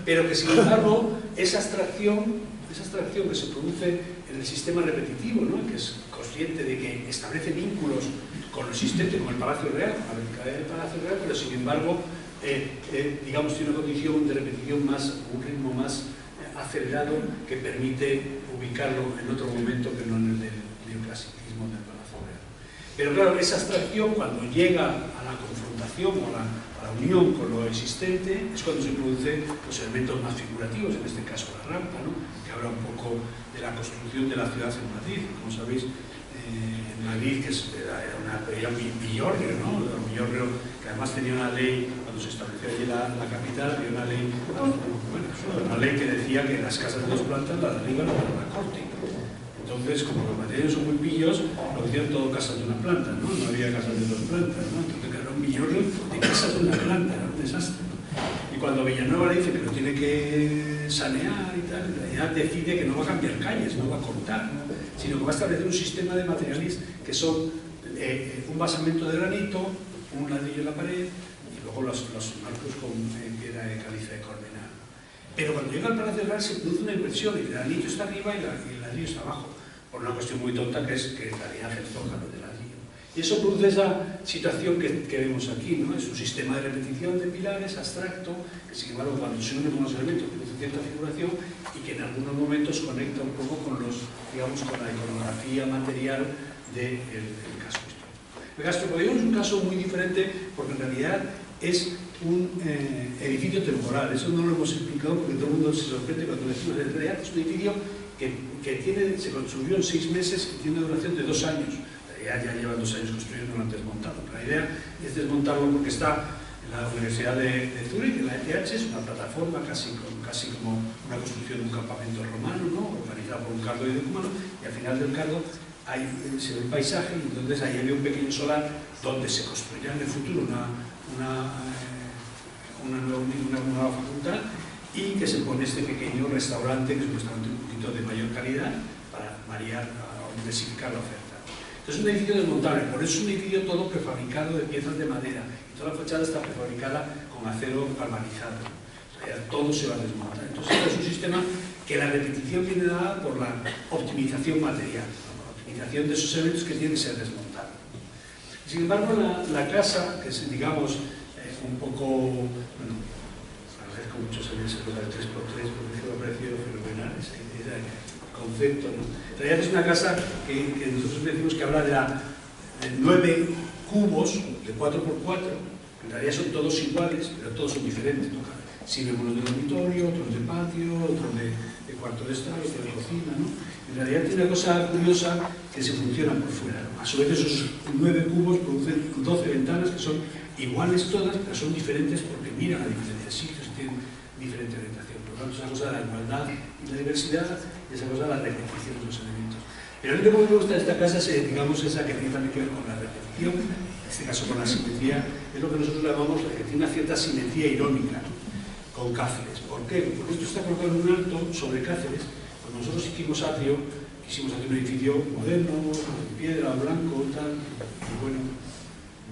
pero que sin embargo esa abstracción que se produce en el sistema repetitivo, ¿no? Que es consciente de que establece vínculos con lo existente, con el Palacio Real, con la verticalidad del Palacio Real, pero sin embargo, digamos, tiene una condición de repetición un ritmo más acelerado que permite ubicarlo en otro momento que no en el del neoclasicismo del Palacio Real. Pero claro, esa abstracción, cuando llega a la confrontación o a la unión con lo existente, es cuando se producen los elementos más figurativos, en este caso la rampa, ¿no? Que habla un poco de la construcción de la ciudad en Madrid. Como sabéis, en Madrid, que era un villorrio, ¿no? Un villorrio que además tenía una ley, cuando se estableció allí la capital, había una ley, una ley que decía que las casas de 2 plantas, las de arriba, no eran la corte. Entonces, como los madrileños son muy pillos, lo hicieron todo casas de una planta, ¿no? No había casas de 2 plantas, ¿no? Entonces, era un villorrio de casas de una planta, era un desastre, ¿no? Y cuando Villanueva le dice que lo tiene que sanear y tal, en realidad decide que no va a cambiar calles, no va a cortar, ¿no? Sino que va a establecer un sistema de materiales que son un basamento de granito, un ladrillo en la pared y luego los marcos con piedra de caliza de Corbenal. Pero cuando llega al Palacio Real se produce una inversión, el granito está arriba y el ladrillo está abajo, por una cuestión muy tonta que es que en realidad es el zócalo del ladrillo. Y eso produce esa situación que vemos aquí, ¿no? Es un sistema de repetición de pilares abstracto, que sin embargo cuando se une con los elementos produce cierta figuración y que en algunos momentos conecta un poco con digamos, con la iconografía material del casco histórico. El casco histórico es un caso muy diferente porque en realidad es un edificio temporal. Eso no lo hemos explicado porque todo el mundo se sorprende cuando decimos en realidad es un edificio que se construyó en 6 meses y tiene una duración de 2 años. Ya llevan 2 años construyendo, no han desmontado. La idea es desmontarlo porque está en la Universidad de Zúrich, en la ETH, es una plataforma casi como una construcción de un campamento romano, ¿no? Organizada por un cardo y decumano, y al final del cardo se ve el paisaje y entonces ahí había un pequeño solar donde se construirá en el futuro una nueva facultad y que se pone este pequeño restaurante que es supuestamente un poquito de mayor calidad para variar o diversificar la oferta. Entonces es un edificio desmontable, por eso es un edificio todo prefabricado de piezas de madera. Y toda la fachada está prefabricada con acero galvanizado. O sea, ya todo se va a desmontar. Entonces es un sistema que la repetición viene dada por la optimización material, ¿no? La optimización de esos eventos que tienen que ser desmontados. Sin embargo, la casa, que es, digamos, un poco, bueno, agradezco mucho saber esa cosa del 3x3, porque me ha parecido fenomenal ese concepto, ¿no? En realidad es una casa que nosotros decimos que habla de 9 cubos de 4x4, en realidad son todos iguales, pero todos son diferentes, ¿no? Sirven unos de dormitorio, otros de patio, otros de cuarto de estar, otros de cocina, ¿no? En realidad tiene una cosa curiosa que se funciona por fuera, ¿no? A su vez esos 9 cubos producen 12 ventanas que son iguales todas, pero son diferentes porque miran a diferentes sitios y tienen diferente orientación. Por lo tanto, es una cosa de la igualdad y la diversidad, y esa cosa de la repetición de los elementos. Pero a mí lo que me gusta de esta casa es, digamos, esa que tiene también que ver con la repetición, en este caso con la simetría, es lo que nosotros llamamos, que tiene una cierta simetría irónica, ¿no? Con Cáceres. ¿Por qué? Porque esto está colocado en un alto sobre Cáceres. Cuando nosotros hicimos Atrio, quisimos hacer un edificio moderno, de piedra, blanco, tal, y bueno,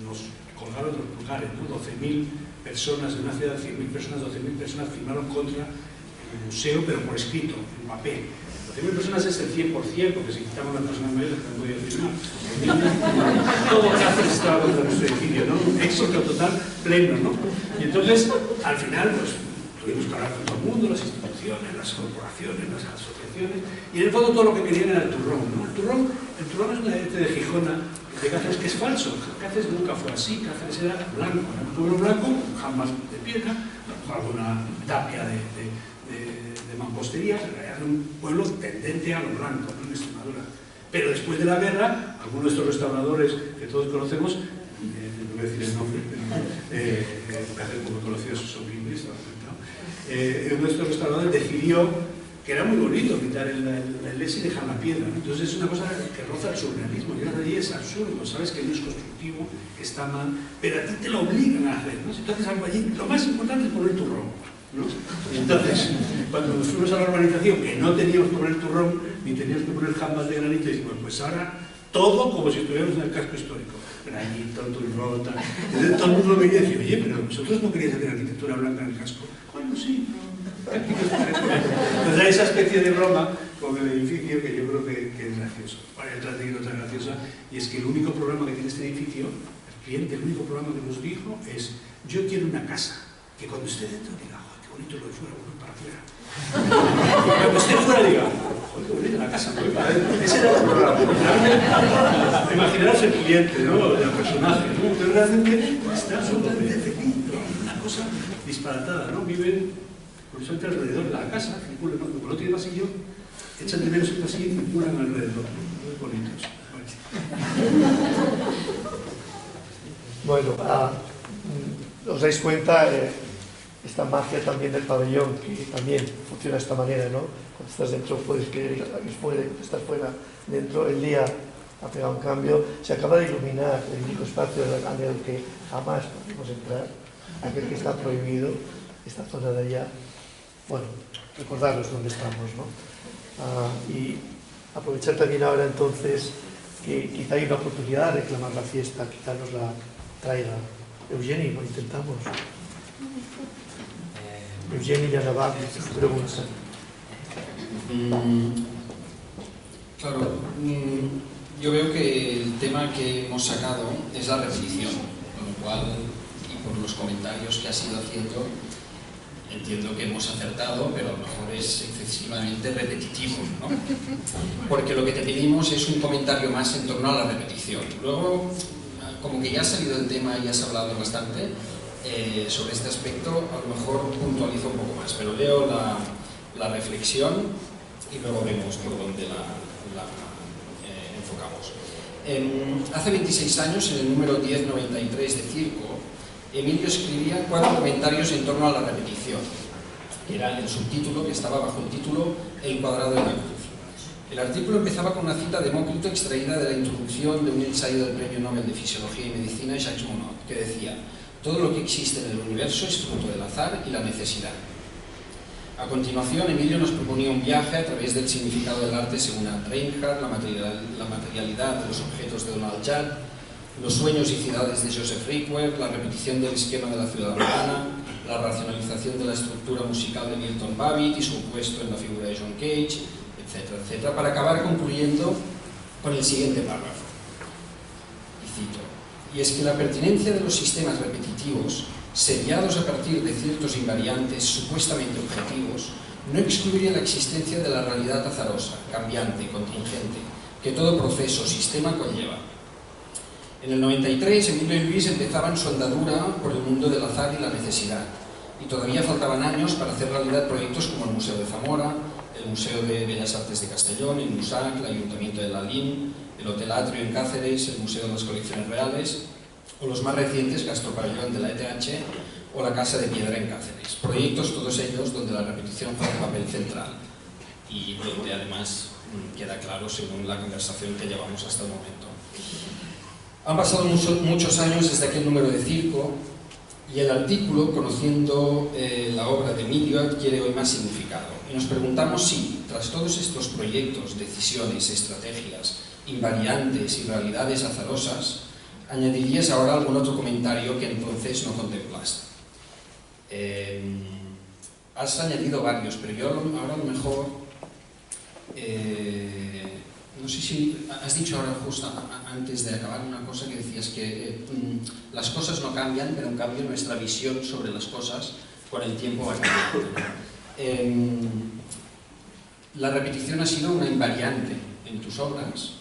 nos colgaron los lugares, ¿no? 12.000 personas en una ciudad de 100.000 personas, 12.000 personas firmaron contra el museo, pero por escrito, en papel. 12.000 personas es el 100%, porque si quitamos las personas mayores que no podía firmar. Todo Cáceres estaba contra nuestro edificio, ¿no? Un éxito total, pleno, ¿no? Y entonces, al final, pues, tuvimos que hablar con todo el mundo, las instituciones, las corporaciones, las asociaciones, y en el fondo todo lo que querían era el turrón, ¿no? El turrón es una gente de Gijona, de Cáceres, que es falso. Cáceres nunca fue así. Cáceres era blanco, era un pueblo blanco, jamás de piedra, con alguna tapia de mampostería, pero era un pueblo tendente a lo blanco, ¿no? En Extremadura. Pero después de la guerra, algunos de estos restauradores que todos conocemos, no voy a decir el nombre, pero hace poco conocí a su sobrino, uno de estos restauradores decidió que era muy bonito quitar el les y dejar la piedra, ¿no? Entonces es una cosa que roza el surrealismo. Llegar allí es absurdo, sabes que no es constructivo, que está mal, pero a ti te lo obligan a hacer, ¿no? Si tú haces algo allí, lo más importante es poner turrón, ¿no? Y entonces, cuando nos fuimos a la urbanización, que no teníamos que poner turrón, ni teníamos que poner jambas de granito, decimos, pues ahora todo como si estuviéramos en el casco histórico. Granito, turrón, tal. Entonces todo el mundo me venía y decía, oye, pero vosotros no queríais hacer arquitectura blanca en el casco. Bueno, sí, entonces hay esa especie de broma con el edificio que yo creo que es gracioso. Hay otra anécdota graciosa, y es que el único problema que tiene este edificio, el cliente, el único problema que nos dijo es: yo quiero una casa que cuando esté dentro diga, ¡joder, qué bonito lo de fuera, bueno, para afuera! Y cuando esté fuera diga, ¡joder, qué bonita la casa! Ese era el problema. Imaginarse el cliente, ¿no? El personaje, ¿no? Pero realmente está absolutamente feliz, una cosa disparatada, ¿no? Viven curiosamente alrededor de la casa, circulan, como no tiene pasillo, echan de menos el pasillo y circulan alrededor. Muy bonitos. Bueno, os dais cuenta esta magia también del pabellón, que también funciona de esta manera, ¿no? Cuando estás dentro puedes querer ir fuera, cuando estás fuera, dentro, el día ha pegado un cambio, se acaba de iluminar el único espacio de la calle al que jamás podemos entrar, aquel que está prohibido, esta zona de allá. Bueno, recordaros dónde estamos, ¿no? Y aprovechar también ahora entonces que quizá hay una oportunidad de reclamar la fiesta, quizá nos la traiga Eugeni, lo intentamos. Eugeni Llanavar, pregunta. Claro, yo veo que el tema que hemos sacado es la repetición, con lo cual, y por los comentarios que has ido haciendo, entiendo que hemos acertado, pero a lo mejor es excesivamente repetitivo, ¿no? Porque lo que te pedimos es un comentario más en torno a la repetición. Luego, como que ya has salido del tema y has hablado bastante sobre este aspecto, a lo mejor puntualizo un poco más, pero leo la reflexión y luego vemos por dónde la enfocamos. Hace 26 años, en el número 1093 de Circo, Emilio escribía 4 comentarios en torno a la repetición. Era el subtítulo que estaba bajo el título El cuadrado de la cruz. El artículo empezaba con una cita de Demócrito extraída de la introducción de un ensayo del Premio Nobel de Fisiología y Medicina Jacques Monod, que decía: todo lo que existe en el universo es fruto del azar y la necesidad. A continuación, Emilio nos proponía un viaje a través del significado del arte según Reinhardt, la materialidad de los objetos de Donald Judd, los sueños y ciudades de Joseph Rickwell, la repetición del esquema de la ciudad romana, la racionalización de la estructura musical de Milton Babbitt y su puesto en la figura de John Cage, etcétera, etcétera, para acabar concluyendo con el siguiente párrafo. Y cito: y es que la pertinencia de los sistemas repetitivos, seriados a partir de ciertos invariantes supuestamente objetivos, no excluye la existencia de la realidad azarosa, cambiante, contingente, que todo proceso o sistema conlleva. En el 93, Emilio y Luis empezaban su andadura por el mundo del azar y la necesidad, y todavía faltaban años para hacer realidad proyectos como el Museo de Zamora, el Museo de Bellas Artes de Castellón, el MUSAC, el Ayuntamiento de Lalín, el Hotel Atrio en Cáceres, el Museo de las Colecciones Reales, o los más recientes, Castro Pabellón de la ETH o la Casa de Piedra en Cáceres. Proyectos todos ellos donde la repetición juega un papel central y donde además queda claro según la conversación que llevamos hasta el momento. Han pasado muchos años desde aquel número de Circo y el artículo, conociendo la obra de Emilio, adquiere hoy más significado. Y nos preguntamos si, tras todos estos proyectos, decisiones, estrategias, invariantes y realidades azarosas, añadirías ahora algún otro comentario que entonces no contemplaste. Has añadido varios, pero yo ahora a lo mejor... no sé si has dicho ahora justo antes de acabar una cosa que decías que las cosas no cambian, pero en cambio nuestra visión sobre las cosas con el tiempo va cambiando. La repetición ha sido una invariante en tus obras,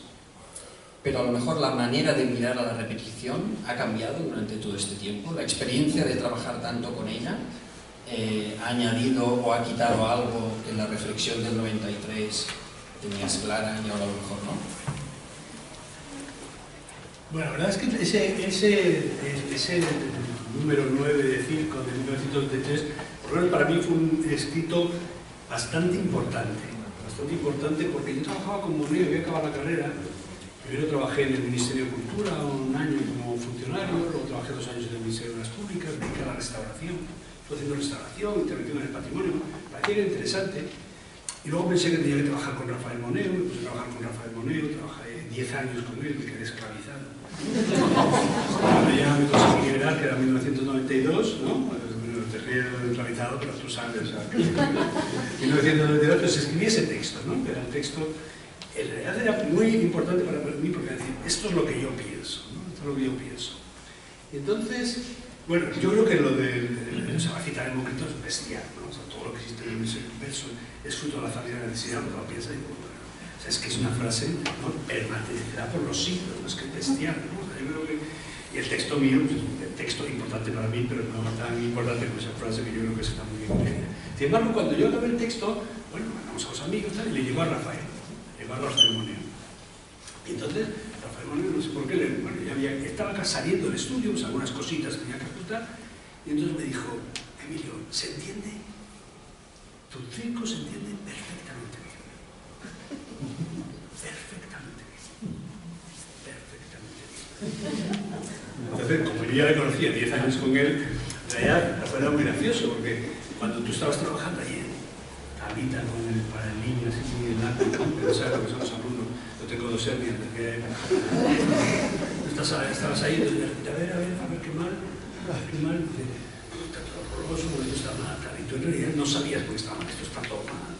pero a lo mejor la manera de mirar a la repetición ha cambiado durante todo este tiempo. La experiencia de trabajar tanto con ella ha añadido o ha quitado algo que en la reflexión del 93 tenías clara y ahora a lo mejor no. Bueno, la verdad es que ese número 9 de Circo de 1923, por lo menos para mí fue un escrito bastante importante porque yo trabajaba como Moneo, había acabado la carrera. Primero trabajé en el Ministerio de Cultura un año como funcionario, luego trabajé 2 años en el Ministerio de las Públicas, me dediqué a la restauración, estuve haciendo restauración, intervención en el patrimonio, parecía que era interesante. Y luego pensé que tenía que trabajar con Rafael Moneo, me puse a trabajar con Rafael Moneo, trabajé 10 años con él, me quedé esclavizado. Cuando ya me conseguí liberar, que era 1992, ¿no? Te ríes de esclavizado, pero tú sabes, o sea, que en 1992 pues escribí ese texto, ¿no? Que era el texto, en realidad era muy importante para mí porque decir, esto es lo que yo pienso, ¿no? Esto es lo que yo pienso. Y entonces, bueno, yo creo que lo de se va a citar en concreto es bestial, ¿no? O sea, todo lo que existe en ese verso es fruto de la falta de necesidad, no lo piensa y bueno, o sea, es que es una frase, ¿no? Permanecerá por los siglos, ¿no? Es que es bestial, ¿no? O sea, yo creo que, y el texto mío, pues, el texto importante para mí, pero no tan importante como esa frase que yo creo que está muy bien. Sin embargo, cuando yo acabé el texto, bueno, mandamos a los amigos y le llegó a Rafael Moneo. Y entonces, Rafael Moneo, no sé por qué, bueno, estaba saliendo del estudio, pues algunas cositas tenía que ajustar, y entonces me dijo, Emilio, ¿se entiende? Tu circo se entiende perfectamente bien. Perfectamente bien. Entonces, como yo ya le conocía 10 años con él, en realidad fue muy gracioso, porque cuando tú estabas trabajando allí en Tabita para el niño, así muy en alto, pero sabes lo que son los alumnos, yo tengo 2 hernias, estabas ahí, a ver, qué mal, está todo horroroso, porque esto está mal, y tú en realidad no sabías por qué estaba mal, esto está todo mal.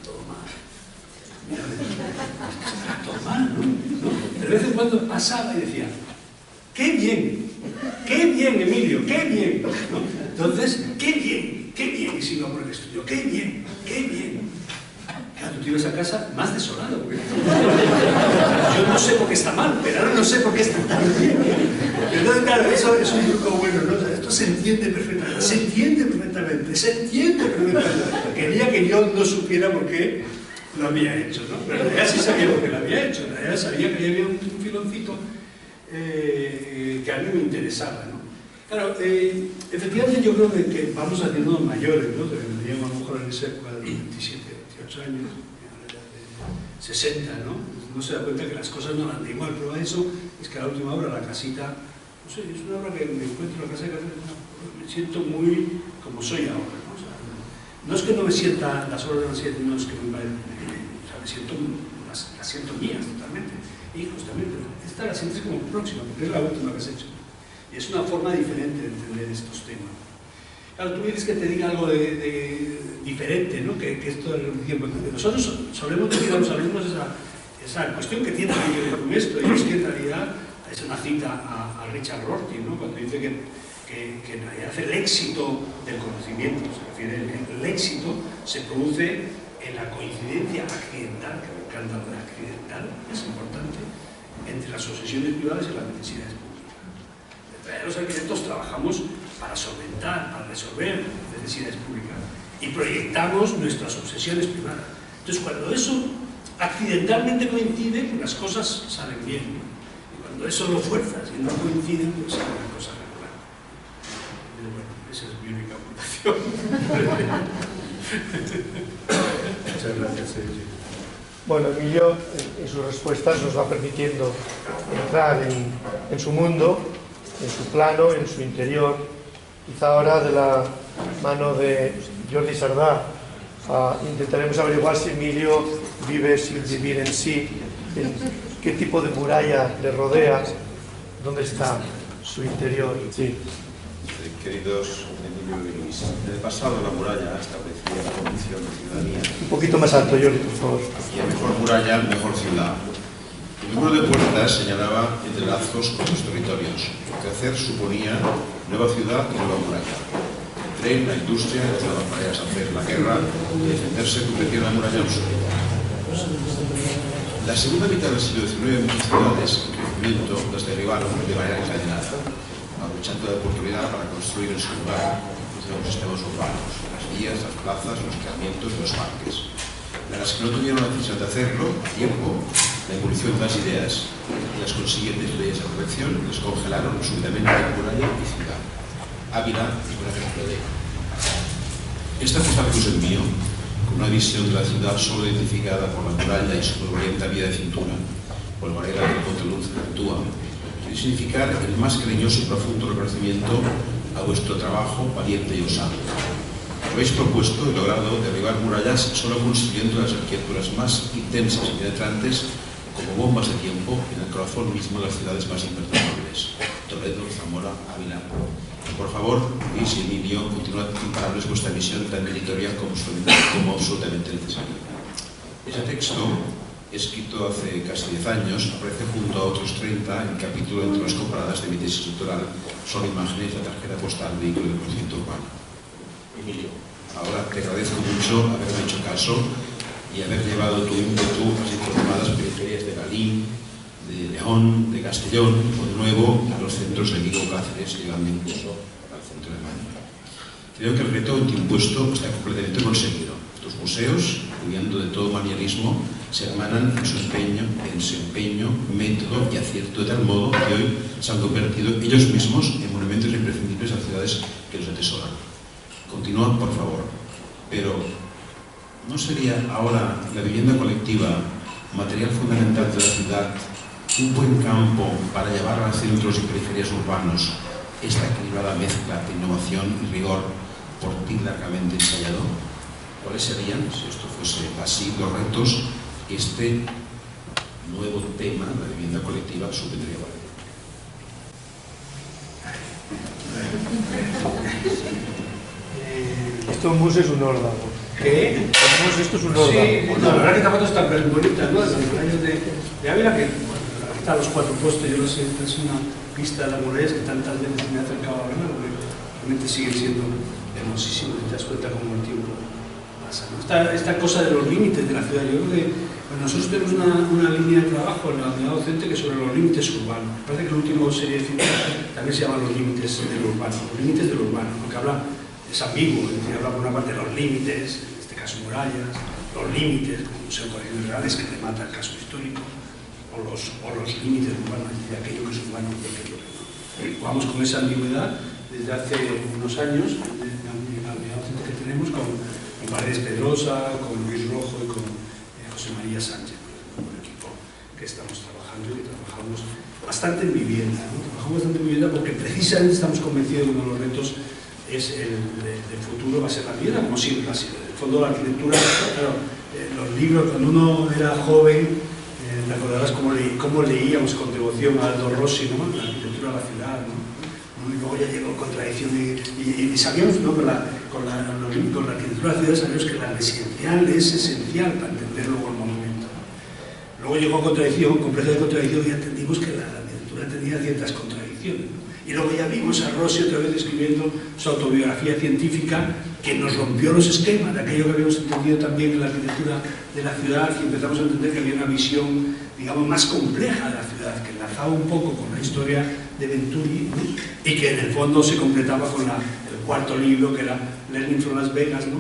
Mira, está todo mal, ¿no? Pero de vez en cuando pasaba y decía, ¡qué bien, Emilio, qué bien! ¿No? Entonces, ¡qué bien! Y se iba por el estudio, ¡qué bien! Claro, tú te ibas a casa más desolado, porque yo no sé por qué está mal, pero ahora no sé por qué está tan bien. Entonces, claro, eso es un truco bueno, ¿no? O sea, esto se entiende perfectamente. Quería que yo no supiera por qué lo había hecho, ¿no? Pero en realidad sí sabía por qué lo había hecho, en realidad sabía que había un filoncito que a mí me interesaba, ¿no? Claro, efectivamente yo creo que vamos haciendo mayores, ¿no? Deberíamos a lo mejor en esa época de 27, 28 años, de 60, ¿no? No se da cuenta que las cosas no van de igual. Prueba de eso es que la última obra, La Casita, no sé, es una obra que me encuentro en la casa de Cáceres, me siento muy como soy ahora, ¿no? O sea, no es que no me sienta las obras de Mansilla, no es que me parece, o sea, me siento, las siento mías totalmente, y justamente, esta la sientes como próxima, porque es la última que has hecho. Y es una forma diferente de entender estos temas. Claro, tú dices que te diga algo de diferente, ¿no? Que esto del tiempo. Nosotros solemos decir a los alumnos esa cuestión que tiene que ver con esto, y es que en realidad es una cita a Richard Rorty, ¿no? Cuando dice que en realidad el éxito del conocimiento, se refiere, el éxito se produce en la coincidencia accidental, que me encanta lo de accidental, es importante, entre las obsesiones privadas y las necesidades públicas. Los arquitectos trabajamos para solventar, para resolver necesidades públicas y proyectamos nuestras obsesiones privadas. Entonces, cuando eso accidentalmente coincide, pues las cosas salen bien. Y cuando eso lo fuerzas y no coinciden, pues salen las cosas regular. Bueno, esa es mi única aportación. Muchas gracias, Sergio. Bueno, Emilio, en sus respuestas nos va permitiendo entrar en su mundo, en su plano, en su interior. Quizá ahora, de la mano de Jordi Sardà, intentaremos averiguar si Emilio vive sin vivir en sí, qué tipo de muralla le rodea, dónde está su interior. Sí. Queridos Emilio y Luis, en el pasado la muralla establecía la condición de ciudadanía. Un poquito más alto, Jordi, por favor. Y a mejor muralla, mejor ciudad. El número de puertas señalaba entrelazos con los territorios. Crecer suponía nueva ciudad y nueva muralla. El tren, la industria, las nuevas maneras de hacer la guerra y defenderse convirtió en la muralla absoluta. La segunda mitad del siglo XIX, muchas ciudades en crecimiento las derribaron de manera encadenada, aprovechando la oportunidad para construir en su lugar nuevos sistemas urbanos, las vías, las plazas, los escarmientos y los parques. Para las que no tuvieron la decisión de hacerlo a tiempo, la evolución de las ideas y las consiguientes leyes de corrección les congelaron súbitamente muralla y ciudad. Ávila es un ejemplo de ello. Esta Cruz es mío, con una visión de la ciudad solo identificada por la muralla y su polvorienta vía de cintura, por la manera que el Ponteluz actúa, quiere significar el más cariñoso y profundo reconocimiento a vuestro trabajo valiente y osado. Habéis propuesto y logrado derribar murallas solo consiguiendo las arquitecturas más intensas y penetrantes como bombas de tiempo en el corazón mismo de las ciudades más imperturbables: Toledo, Zamora, Ávila. Por favor, Luis y Emilio, continuad imparables vuestra misión tan meritoria como absolutamente necesaria. Ese texto, escrito hace casi 10 años, aparece junto a otros 30 en el capítulo entre las comparadas de mi tesis doctoral sobre imágenes de la tarjeta postal vehículo del conocimiento urbano. Emilio, ahora te agradezco mucho haberme hecho caso y haber llevado tu ímpetu a las informadas periferias de Galín, de León, de Castellón, o de nuevo a los centros de Vigo, Cáceres, llegando incluso al centro de Málaga. Creo que el reto en tu impuesto está completamente conseguido. Tus museos, huyendo de todo manierismo, se hermanan en su empeño, método y acierto, de tal modo que hoy se han convertido ellos mismos en monumentos imprescindibles a ciudades que los atesoran. Continúa, por favor. Pero, ¿no sería ahora la vivienda colectiva, material fundamental de la ciudad, un buen campo para llevar a centros y periferias urbanos esta equilibrada mezcla de innovación y rigor por ti largamente ensayado? ¿Cuáles serían, si esto fuese así, los retos que este nuevo tema, la vivienda colectiva, supondría para ti? Esto en bus es un órdago. ¿Qué? Esto es un órdago. Sí, no, la verdad que esta foto está bonita, ¿no? Desde los años de Ávila, que está a los 4 puestos, yo no sé, es una pista de las murallas que tantas veces me he acercado a verla, porque realmente siguen siendo hermosísimos, y te das cuenta cómo el tiempo pasa, ¿no? Esta cosa de los límites de la ciudad, yo creo que bueno, nosotros tenemos una línea de trabajo en la unidad docente que es sobre los límites urbanos. Me parece que el último serie de ciencias también se llama los límites del urbano, porque habla, es ambiguo, es decir, habla por una parte de los límites, en este caso murallas, los límites, como el Museo de Colecciones Reales, que remata el caso histórico, o los límites urbanos, es decir, aquello que es urbano y aquello que no. Jugamos con esa ambigüedad desde hace unos años, en la unidad docente que tenemos, con Paredes Pedrosa, con Luis Rojo y con José María Sánchez, un equipo que estamos trabajando y que trabajamos bastante en vivienda, ¿no? Trabajamos bastante en vivienda porque precisamente estamos convencidos de uno de los retos es el futuro va a ser la vivienda, como siempre ha sido. En el fondo la arquitectura, claro, los libros, cuando uno era joven, te acordarás cómo leíamos con devoción a Aldo Rossi, ¿no? La arquitectura de la ciudad, ¿no? Y luego ya llegó contradicción y sabíamos, ¿no? Con la arquitectura de la ciudad sabíamos que la residencial es esencial para entender luego el monumento. Luego llegó contradicción, complejo de contradicción, y entendimos que la arquitectura tenía ciertas contradicciones, ¿no? Y luego ya vimos a Rossi otra vez escribiendo su autobiografía científica que nos rompió los esquemas de aquello que habíamos entendido también en la arquitectura de la ciudad, y empezamos a entender que había una visión, digamos, más compleja de la ciudad, que enlazaba un poco con la historia de Venturi, ¿no? Y que en el fondo se completaba con el cuarto libro, que era Learning from Las Vegas, ¿no?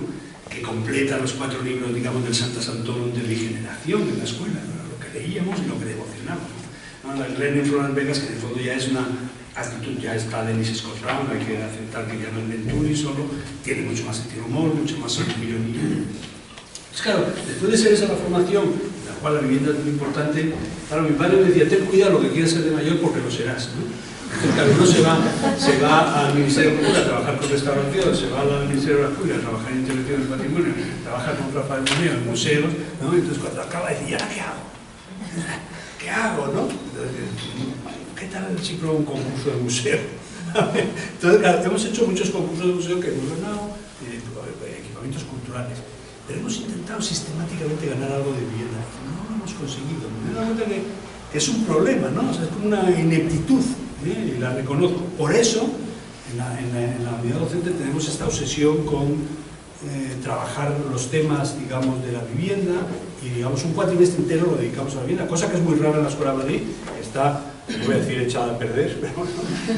Que completa los 4 libros, digamos, del Santa Santorum de regeneración en la escuela, ¿no? Lo que leíamos y lo que devocionábamos, ¿no? El Learning from Las Vegas, que en el fondo ya es una actitud, ya está Dennis Scott Brown, hay que aceptar que ya no es Venturi solo, tiene mucho más sentido humor, mucho más ironía. Entonces, claro, después de ser esa la formación, en la cual la vivienda es muy importante, claro, mi padre me decía, ten cuidado lo que quieras ser de mayor porque lo serás, ¿no? Entonces, claro, uno se va al Ministerio de Cultura a trabajar con restauración, se va al Ministerio de la Cultura a trabajar en intervención del patrimonio, trabajar con Rafael Moneo en museos, ¿no? Entonces, cuando acaba, decía, ¿ahora qué hago? ¿Qué hago, no? ¿Qué tal si pruebo un concurso de museo? Entonces, claro, hemos hecho muchos concursos de museo que hemos ganado, equipamientos culturales, pero hemos intentado sistemáticamente ganar algo de vivienda. No lo hemos conseguido. Me he dado cuenta que es un problema, ¿no? O sea, es como una ineptitud, ¿eh? Y la reconozco. Por eso, en la unidad docente tenemos esta obsesión con trabajar los temas, digamos, de la vivienda, y, digamos, un cuatrimestre entero lo dedicamos a la vivienda, cosa que es muy rara en la Escuela de Madrid, que está, no voy a decir echada a perder, pero bueno,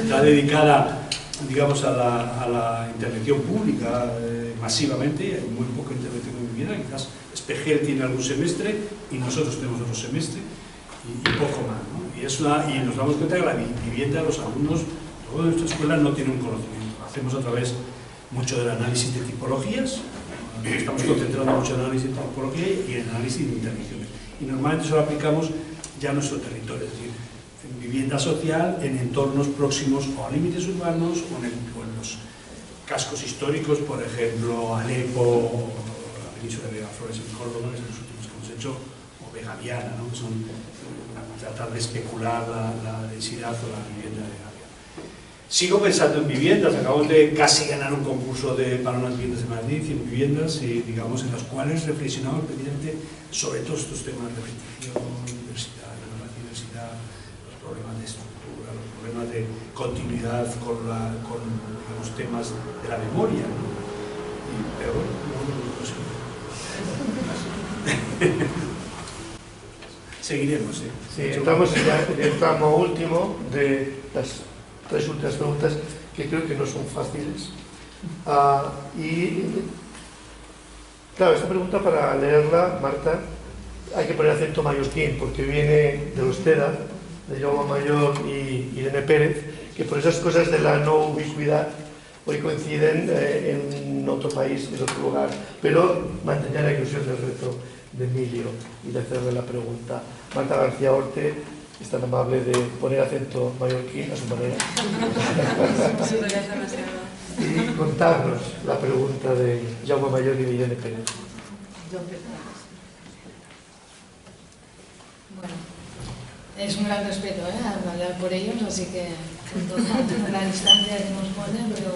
está dedicada, digamos, a la intervención pública masivamente. Hay muy poca intervención en vivienda, quizás Espejel tiene algún semestre y nosotros tenemos otro semestre y poco más, ¿no? Y nos damos cuenta que la vivienda, los alumnos, luego de nuestra escuela no tienen un conocimiento. Hacemos otra vez mucho del análisis de tipologías, estamos concentrando mucho en el análisis de tipología y en el análisis de intervenciones. Y normalmente eso lo aplicamos ya a nuestro territorio, es decir, en vivienda social, en entornos próximos o a límites urbanos o en los cascos históricos, por ejemplo, Alepo o la península de Vegaflores en Córdoba, que son los últimos que hemos hecho, o Vega Viana, ¿no? Que son tratar de especular la densidad o la vivienda de Vega Viana. Sigo pensando en viviendas, acabamos de casi ganar un concurso para unas viviendas de Madrid, 100 viviendas, y, digamos, en las cuales reflexionamos precisamente sobre todos estos temas de repetición, diversidad, los problemas de estructura, los problemas de continuidad con los temas de la memoria, ¿no? Pero bueno, seguiremos, ¿eh? Sí, entramos ya en el tramo último de las 3 últimas preguntas, que creo que no son fáciles. Y claro, esta pregunta, para leerla, Marta, hay que poner acento mallorquín, porque viene de Osteda, de Jaume Mayor y Irene Pérez, que por esas cosas de la no ubicuidad hoy coinciden en otro país, en otro lugar, pero mantener la ilusión del reto de Emilio y de hacerle la pregunta. Marta García Orte es tan amable de poner acento mallorquín a su manera y contarnos la pregunta de Jaume Mayor y de Irene Pérez. Bueno, es un gran respeto hablar por ellos, así que con toda la distancia que nos ponen, pero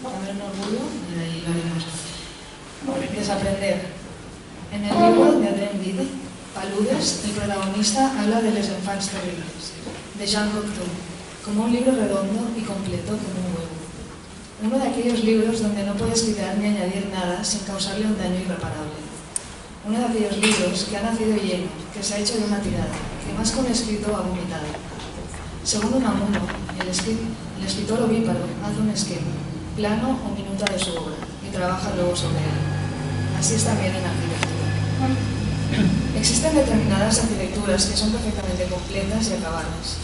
también un orgullo, y de ahí lo haremos. Desaprender. En el libro de Adrien Bide, Paludes, el protagonista habla de Les Enfants Terribles, de Jean Cocteau, como un libro redondo y completo como un huevo. Uno de aquellos libros donde no puedes quitar ni añadir nada sin causarle un daño irreparable. Uno de aquellos libros que ha nacido lleno, que se ha hecho de una tirada, que más que un escrito ha vomitado. Según Unamuno, el escritor ovíparo hace un esquema, plano o minuta de su obra, y trabaja luego sobre él. Así es también en arquitectura. Existen determinadas arquitecturas que son perfectamente completas y acabadas,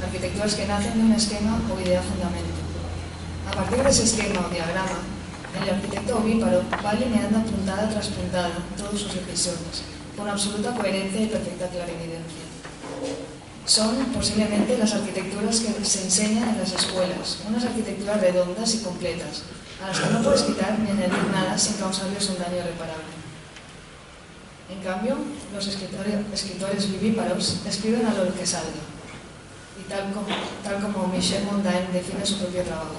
arquitecturas que nacen de un esquema o idea fundamento. A partir de ese esquema o diagrama, el arquitecto ovíparo va alineando puntada tras puntada todos sus episodios, con absoluta coherencia y perfecta clarividencia. son posiblemente las arquitecturas que se enseñan en las escuelas, unas arquitecturas redondas y completas, a las que no puedes quitar ni añadir nada sin causarles un daño irreparable. En cambio, los escritores vivíparos escriben a lo que salga, y tal como Michel Montaigne define su propio trabajo.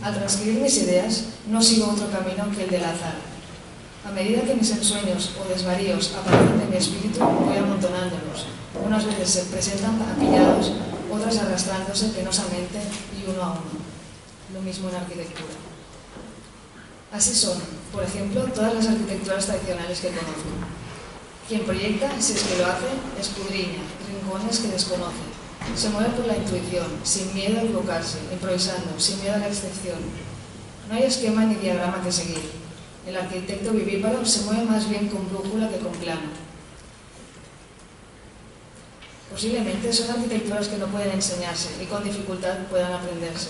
Al transcribir mis ideas, no sigo otro camino que el del azar. A medida que mis ensueños o desvaríos aparecen de mi espíritu, voy amontonándolos. Unas veces se presentan apiñados, otras arrastrándose penosamente y uno a uno. Lo mismo en arquitectura. Así son, por ejemplo, todas las arquitecturas tradicionales que conozco. Quien proyecta, si es que lo hace, escudriña rincones que desconoce. Se mueve por la intuición, sin miedo a equivocarse, improvisando, sin miedo a la excepción. No hay esquema ni diagrama que seguir. El arquitecto vivíparo se mueve más bien con brújula que con plano. Posiblemente son arquitecturas que no pueden enseñarse y con dificultad puedan aprenderse.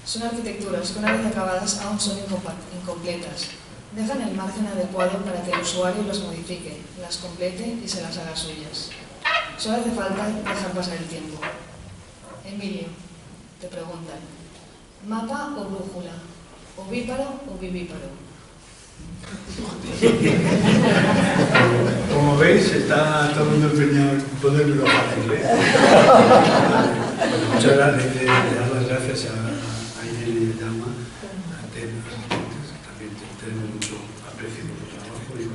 Son arquitecturas que una vez acabadas aún son incompletas. Dejan el margen adecuado para que el usuario los modifique, las complete y se las haga suyas. Solo hace falta dejar pasar el tiempo. Emilio, te preguntan, ¿mapa o brújula? ¿Ovíparo o vivíparo? Como veis, está todo el mundo empeñado en ponerlo fácil, ¿eh? Muchas gracias, le dar las gracias a Irene y a Jaume, a Tena, también tenemos mucho aprecio por su trabajo y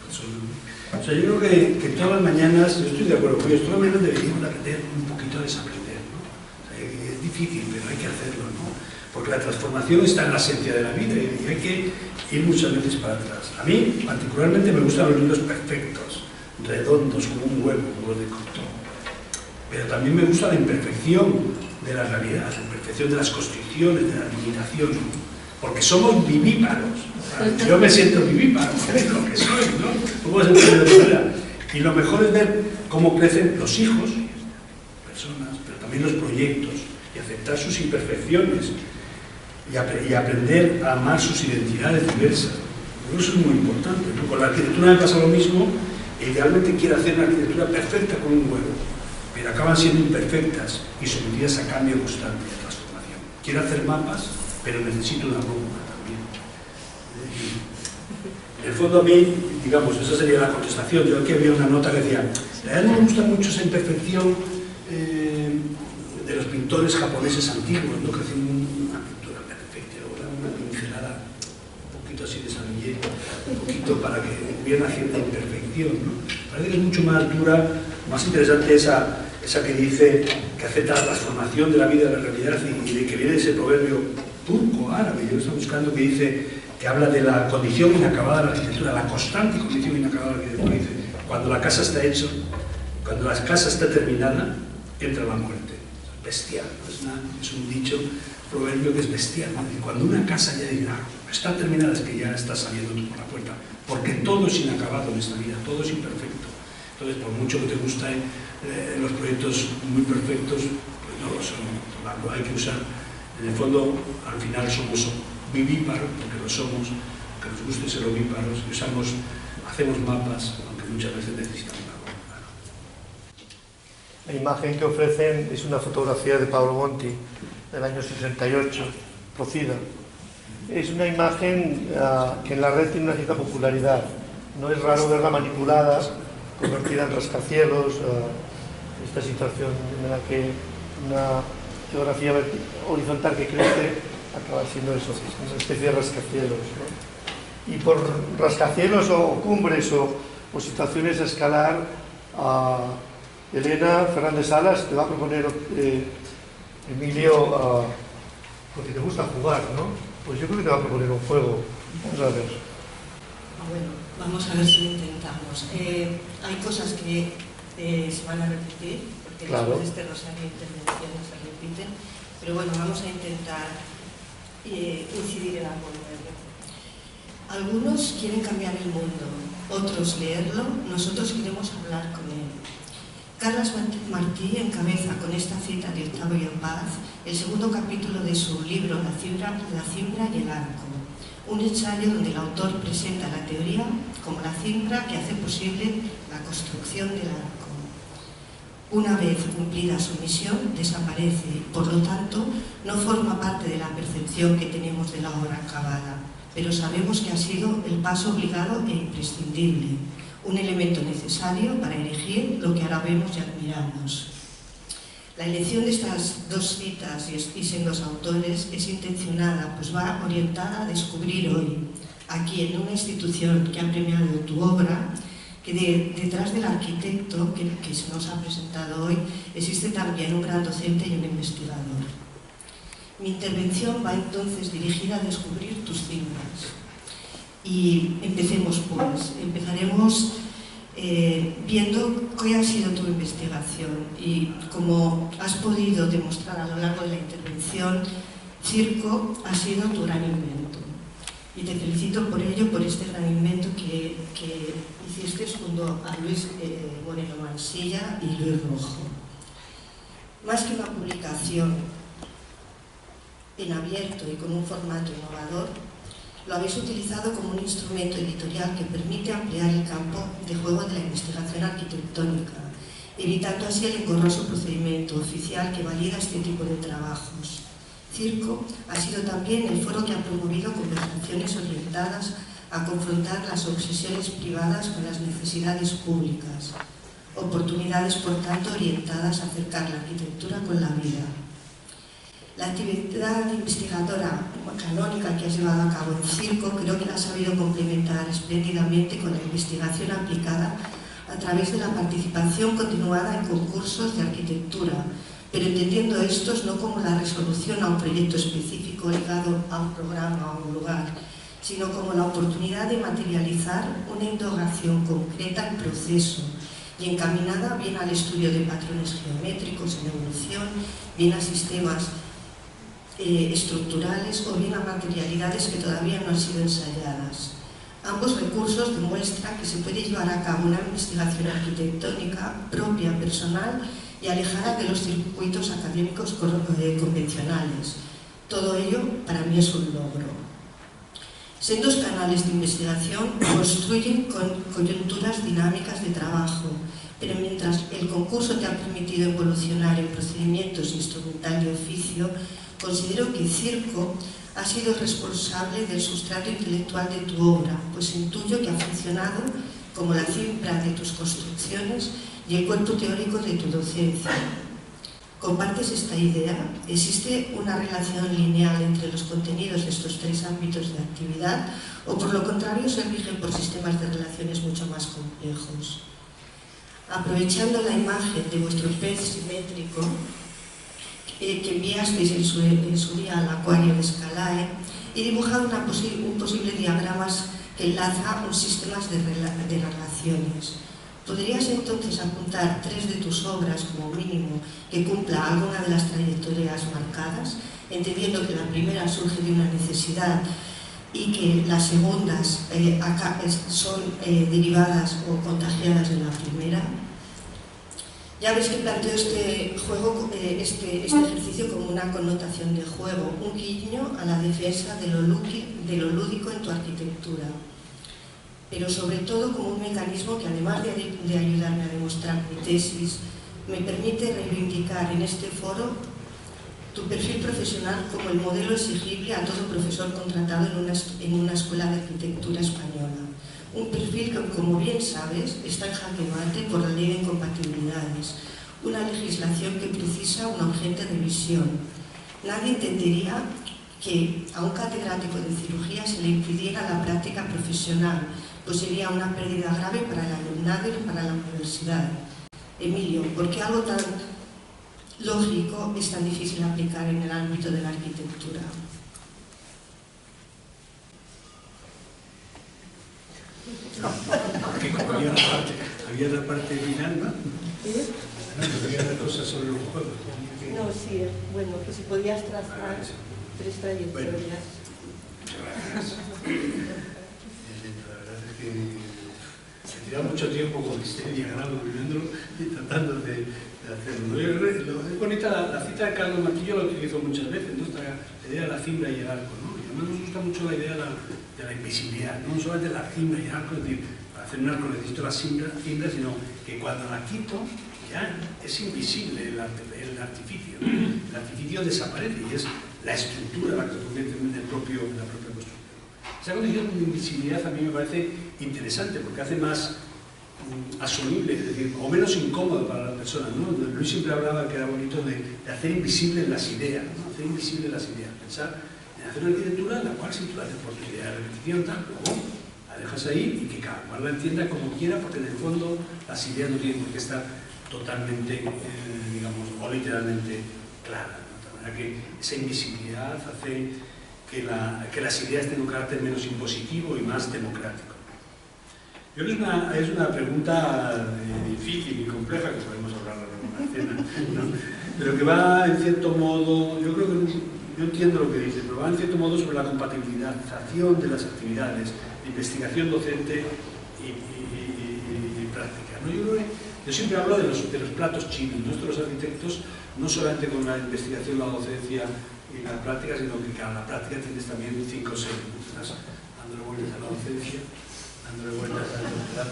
personalmente. O sea, yo creo que todas las mañanas, yo estoy de acuerdo con ellos, todas las mañanas deberíamos aprender un poquito a desaprender, ¿no? O sea, es difícil, pero hay que hacerlo, ¿no? Porque la transformación está en la esencia de la vida y hay que ir muchas veces para atrás. A mí, particularmente, me gustan los libros perfectos, redondos, como un huevo de Cocteau. Pero también me gusta la imperfección de la realidad, la imperfección de las constricciones, de la limitación, porque somos vivíparos. Yo me siento vivíparo, es lo que soy, ¿no? No puedo sentirme de otra manera. Y lo mejor es ver cómo crecen los hijos, personas, pero también los proyectos, y aceptar sus imperfecciones, y aprender a amar sus identidades diversas. Eso es muy importante, ¿no? Con la arquitectura me pasa lo mismo. Idealmente quiero hacer una arquitectura perfecta con un huevo, pero acaban siendo imperfectas y sometidas a cambio constante de transformación. Quiero hacer mapas, pero necesito una brújula también. En el fondo a mí, digamos, esa sería la contestación. Yo aquí había una nota que decía, a él me gusta mucho esa imperfección de los pintores japoneses antiguos, ¿no? Que hacen una pintura perfecta, una pincelada un poquito así de Savigny, un poquito para que hubiera una cierta imperfección, ¿no? Parece que es mucho más dura, más interesante esa que dice que acepta la transformación de la vida de la realidad y de que viene ese proverbio turco, árabe, yo lo estoy buscando, que dice, que habla de la condición inacabada de la arquitectura, la constante condición inacabada de la arquitectura. Dice, cuando la casa está hecha, cuando la casa está terminada, entra la muerte. Es bestial, ¿no? Es un dicho, proverbio que es bestial, ¿no? Cuando una casa ya está terminada, es que ya está saliendo tú por la puerta, porque todo es inacabado en esta vida, todo es imperfecto. Entonces, por mucho que te gusten los proyectos muy perfectos, pues no lo son. Hay que usar, en el fondo, al final somos vivíparos, porque lo somos, que nos guste ser ovíparos, y hacemos mapas, aunque muchas veces necesitamos algo. La imagen que ofrecen es una fotografía de Paolo Monti, del año 68, Procida. Es una imagen que en la red tiene una cierta popularidad. No es raro verla manipulada, convertida en rascacielos, esta situación en la que una geografía horizontal que crece acaba siendo eso, una especie de rascacielos, ¿no? Y por rascacielos o cumbres o situaciones a escalar, Elena Fernández Salas te va a proponer, Emilio, porque te gusta jugar, ¿no? Pues yo creo que te va a proponer un juego. Vamos a ver. Bueno, vamos a ver si lo intentamos. Hay cosas que se van a repetir, porque claro, después de este rosario de intervenciones se repiten, pero bueno, vamos a intentar incidir en algo nuevo. Algunos quieren cambiar el mundo, otros leerlo, nosotros queremos hablar con él. Carles Martí encabeza con esta cita de Octavio Paz el segundo capítulo de su libro La cimbra y el arco, un ensayo donde el autor presenta la teoría como la cimbra que hace posible la construcción del arco. Una vez cumplida su misión, desaparece. Por lo tanto, no forma parte de la percepción que tenemos de la obra acabada, pero sabemos que ha sido el paso obligado e imprescindible, un elemento necesario para elegir lo que ahora vemos y admiramos. La elección de estas dos citas y sendos autores es intencionada, pues va orientada a descubrir hoy, aquí en una institución que ha premiado tu obra, que detrás del arquitecto que se nos ha presentado hoy existe también un gran docente y un investigador. Mi intervención va entonces dirigida a descubrir tus citas. Y empecemos pues, empezaremos viendo qué ha sido tu investigación y como has podido demostrar a lo largo de la intervención, circo ha sido tu gran invento. Y te felicito por ello, por este gran invento que hiciste junto a Luis Moreno Mansilla y Luis Rojo. Más que una publicación en abierto y con un formato innovador, lo habéis utilizado como un instrumento editorial que permite ampliar el campo de juego de la investigación arquitectónica, evitando así el engorroso procedimiento oficial que valida este tipo de trabajos. Circo ha sido también el foro que ha promovido conversaciones orientadas a confrontar las obsesiones privadas con las necesidades públicas, oportunidades por tanto orientadas a acercar la arquitectura con la vida. La actividad investigadora canónica que has llevado a cabo en Circo creo que la has sabido complementar espléndidamente con la investigación aplicada a través de la participación continuada en concursos de arquitectura, pero entendiendo estos no como la resolución a un proyecto específico ligado a un programa o a un lugar, sino como la oportunidad de materializar una indagación concreta en proceso y encaminada bien al estudio de patrones geométricos en evolución, bien a sistemas estructurales o bien a materialidades que todavía no han sido ensayadas. Ambos recursos demuestran que se puede llevar a cabo una investigación arquitectónica propia, personal y alejada de los circuitos académicos convencionales. Todo ello para mí es un logro. Sendos canales de investigación construyen coyunturas dinámicas de trabajo, pero mientras el concurso te ha permitido evolucionar en procedimientos instrumental y oficio, considero que Circo ha sido responsable del sustrato intelectual de tu obra, pues intuyo que ha funcionado como la cifra de tus construcciones y el cuerpo teórico de tu docencia. ¿Compartes esta idea? ¿Existe una relación lineal entre los contenidos de estos tres ámbitos de actividad o por lo contrario se rigen por sistemas de relaciones mucho más complejos? Aprovechando la imagen de vuestro pez simétrico que enviasteis en su día al acuario de Scalae, he dibujado un posible diagrama que enlaza un sistema de relaciones. ¿Podrías entonces apuntar tres de tus obras como mínimo que cumpla alguna de las trayectorias marcadas, entendiendo que la primera surge de una necesidad y que las segundas son derivadas o contagiadas de la primera? Ya ves que planteo este ejercicio como una connotación de juego, un guiño a la defensa de lo lúdico en tu arquitectura, pero sobre todo como un mecanismo que además de ayudarme a demostrar mi tesis, me permite reivindicar en este foro tu perfil profesional como el modelo exigible a todo profesor contratado en una escuela de arquitectura española. Un perfil que, como bien sabes, está en jaque mate por la ley de incompatibilidades, una legislación que precisa una urgente revisión. Nadie entendería que a un catedrático de cirugía se le impidiera la práctica profesional, pues sería una pérdida grave para el alumnado y para la universidad. Emilio, ¿por qué algo tan lógico es tan difícil aplicar en el ámbito de la arquitectura? Que como había la parte final, ¿no? Había la cosa sobre los juegos. No, sí, bueno, que si podías trazar tres trayectorias. Muchas gracias. La verdad es que se tira mucho tiempo con este diagrama, viviéndolo y tratando de hacerlo. Es bonita la cita de Carlos Martillo, la utilizo muchas veces, ¿no? Esta idea de la cimbra y el arco, ¿no? Y además nos gusta mucho la idea de la invisibilidad, no solo de la cimbra y el arco, es decir, para hacer un arco necesito la cimbra, sino que cuando la quito, ya es invisible el artificio, ¿no? El artificio desaparece y es la estructura la que se convierte en la propia construcción. Esa condición de invisibilidad a mí me parece interesante porque hace más asumible, es decir, o menos incómodo para las personas, ¿no? Luis siempre hablaba que era bonito de hacer invisibles las ideas, ¿no? Hacer invisibles las ideas, pensar en hacer una arquitectura en la cual si tú la haces por idea de repetición, tal, luego la dejas ahí y que cada cual la entienda como quiera, porque en el fondo las ideas no tienen por qué estar totalmente, digamos, o literalmente claras, ¿no? De manera que esa invisibilidad hace que las ideas tengan un carácter menos impositivo y más democrático. Yo creo que es una pregunta difícil y compleja, que podemos hablar en una cena, ¿no? Pero que va en cierto modo, yo creo que, yo entiendo lo que dice, pero va en cierto modo sobre la compatibilización de las actividades de investigación docente y práctica, ¿no? Yo siempre hablo de los platos chinos. Nosotros los arquitectos, no solamente con la investigación, la docencia y la práctica, sino que cada práctica tienes también 5 o 6, ¿no? Estás dándole vueltas a la docencia, dándole vueltas al doctorado,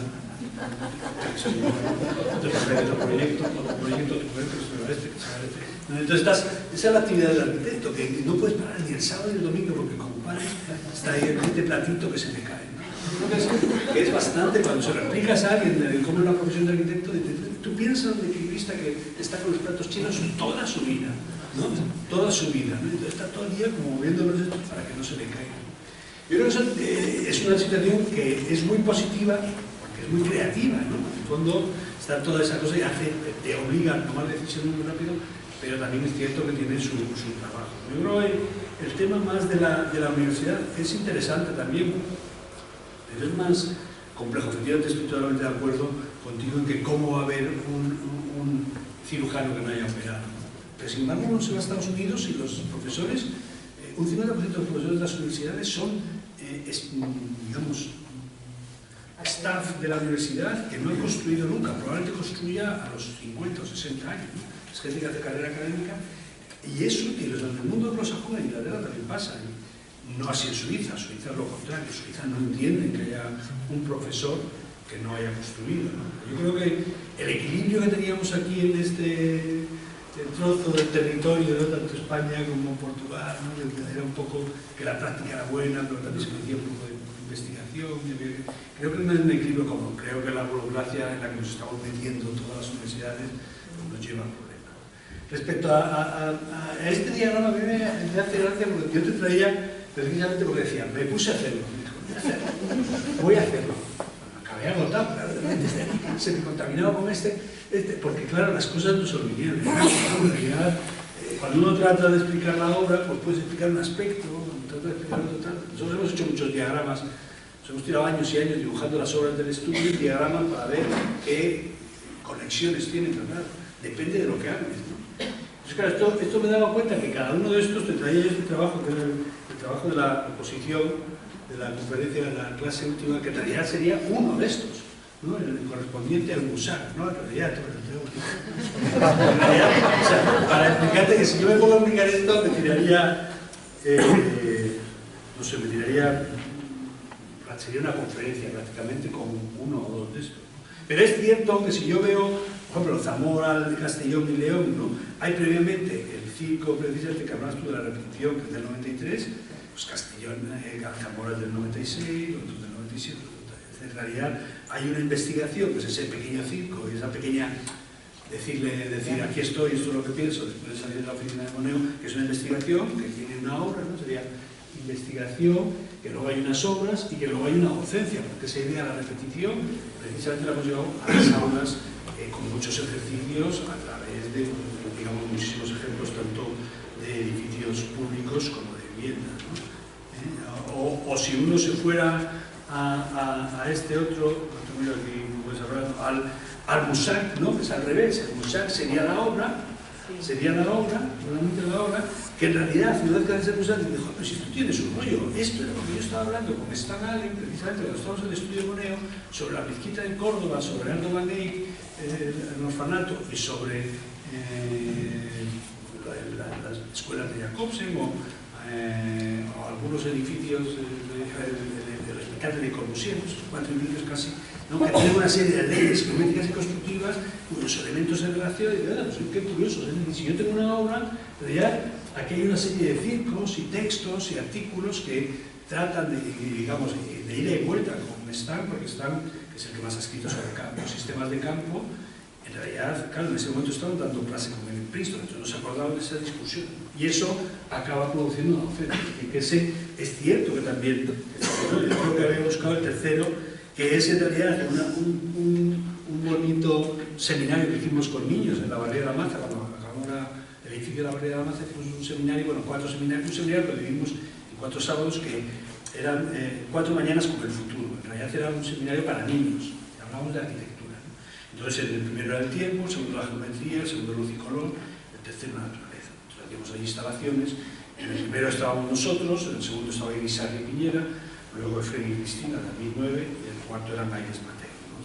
otro proyecto, entonces esa es la actividad del arquitecto, que no puedes parar ni el sábado ni el domingo, porque como pares está ahí este platito que se me cae, ¿no? Entonces, que es bastante, cuando se lo explicas a alguien de cómo es la profesión de arquitecto, tú piensas un equilibrista que está con los platos chinos toda su vida, ¿no? Toda su vida, ¿no? Entonces está todo el día como moviéndolos estos para que no se le caigan. Yo creo que eso es una situación que es muy positiva, porque es muy creativa, ¿no? En el fondo está toda esa cosa y te obliga a tomar decisiones muy rápido, pero también es cierto que tiene su trabajo. Yo creo que el tema más de la universidad es interesante también, pero es más complejo. Efectivamente estoy totalmente de acuerdo contigo en que cómo va a haber un cirujano que no haya operado. Pero sin embargo uno se va a Estados Unidos y los profesores, un 50% de los profesores de las universidades son, digamos, staff de la universidad que no ha construido nunca, probablemente construya a los 50 o 60 años, ¿no? Es gente que hace carrera académica y es útil. En el mundo anglosajón, en Inglaterra también pasa, no así en Suiza es lo contrario. Suiza no entienden que haya un profesor que no haya construido, ¿no? Yo creo que el equilibrio que teníamos aquí en este trozo de territorio, ¿no? Tanto España como Portugal, ¿no? Era un poco que la práctica era buena, pero también se hacía un poco de investigación. Creo que no es un equilibrio común. Creo que la burocracia en la que nos estamos metiendo todas las universidades nos lleva a problemas. Respecto a este diagrama, a mí me hace gracia porque yo te traía precisamente porque decía, me puse a hacerlo, voy a hacerlo. Acabé agotado, claro, se me contaminaba con porque claro, las cosas no se olvidan. En realidad, cuando uno trata de explicar la obra, pues puedes explicar un aspecto, trata de explicar otro tal. Nosotros hemos hecho muchos diagramas, nos hemos tirado años y años dibujando las obras del estudio y diagramas para ver qué conexiones tienen, pero claro, depende de lo que hables, ¿no? Entonces, claro, esto me daba cuenta que cada uno de estos te traía este trabajo, que era el trabajo de la oposición, de la conferencia de la clase última, que en realidad sería uno de estos, ¿no? El correspondiente al MUSAC, ¿no? En realidad, o sea, para explicarte que si yo me pongo a explicar esto, me tiraría, no sé, sería una conferencia prácticamente con uno o dos de estos, ¿no? Pero es cierto que si yo veo, por ejemplo, Zamora, de Castellón y León, ¿no? Hay previamente el circo, precisamente, que hablas tú de la repetición, que es del 93, pues Castellón, Zamora es del 96, otros del 97, en realidad hay una investigación, que es ese pequeño circo, y esa pequeña, decir aquí estoy, esto es lo que pienso, después de salir de la oficina de Moneo, que es una investigación, que tiene una obra, ¿no? Sería investigación, que luego hay unas obras y que luego hay una docencia, porque esa idea de la repetición, precisamente la hemos llevado a las aulas con muchos ejercicios a través de, digamos, muchísimos ejemplos, tanto de edificios públicos como de viviendas, ¿no? O si uno se fuera a este otro, al MUSAC, ¿no? Es al revés, el MUSAC sería la obra, realmente la obra, que en realidad, una vez que haces el MUSAC, te dijo, pero si tú tienes un rollo, esto es lo que yo estaba hablando con Stan Allen, precisamente cuando estábamos en el estudio de Moneo, sobre la mezquita de Córdoba, sobre Aldo Van Eyck, el orfanato, y sobre las escuelas de Jacobsen o algunos edificios del Hospital de Le Corbusier, esos 4 edificios casi ¿no? Que tienen una serie de leyes geométricas y constructivas cuyos elementos se relacionan, y pues, qué curioso, si yo tengo una obra, pero ya aquí hay una serie de circos y textos y artículos que tratan de, digamos, de ida y vuelta con Stan, porque Stan, que es el que más ha escrito sobre los sistemas de campo, en realidad, claro, en ese momento estaban dando clase con él en Princeton, entonces no se acordaban de esa discusión. Y eso acaba produciendo una oferta. Y que ese es cierto que también, yo creo que había buscado el tercero, que es en realidad un bonito seminario que hicimos con niños en la Barrera de la Maza, cuando acabamos el edificio de la Barrera de la Maza, hicimos un seminario, bueno, 4 seminarios, un seminario que dividimos en 4 sábados que eran 4 mañanas con el futuro. En realidad era un seminario para niños, hablábamos de arquitectura. Entonces, el primero era el tiempo, el segundo la geometría, el segundo luz y color, el tercero la naturaleza. Entonces, hacíamos ahí instalaciones. En el primero estábamos nosotros, en el segundo estaba Irisarri y Piñera, luego Freddy y Cristina, de 2009, y el cuarto era Maires Mateo. ¿No?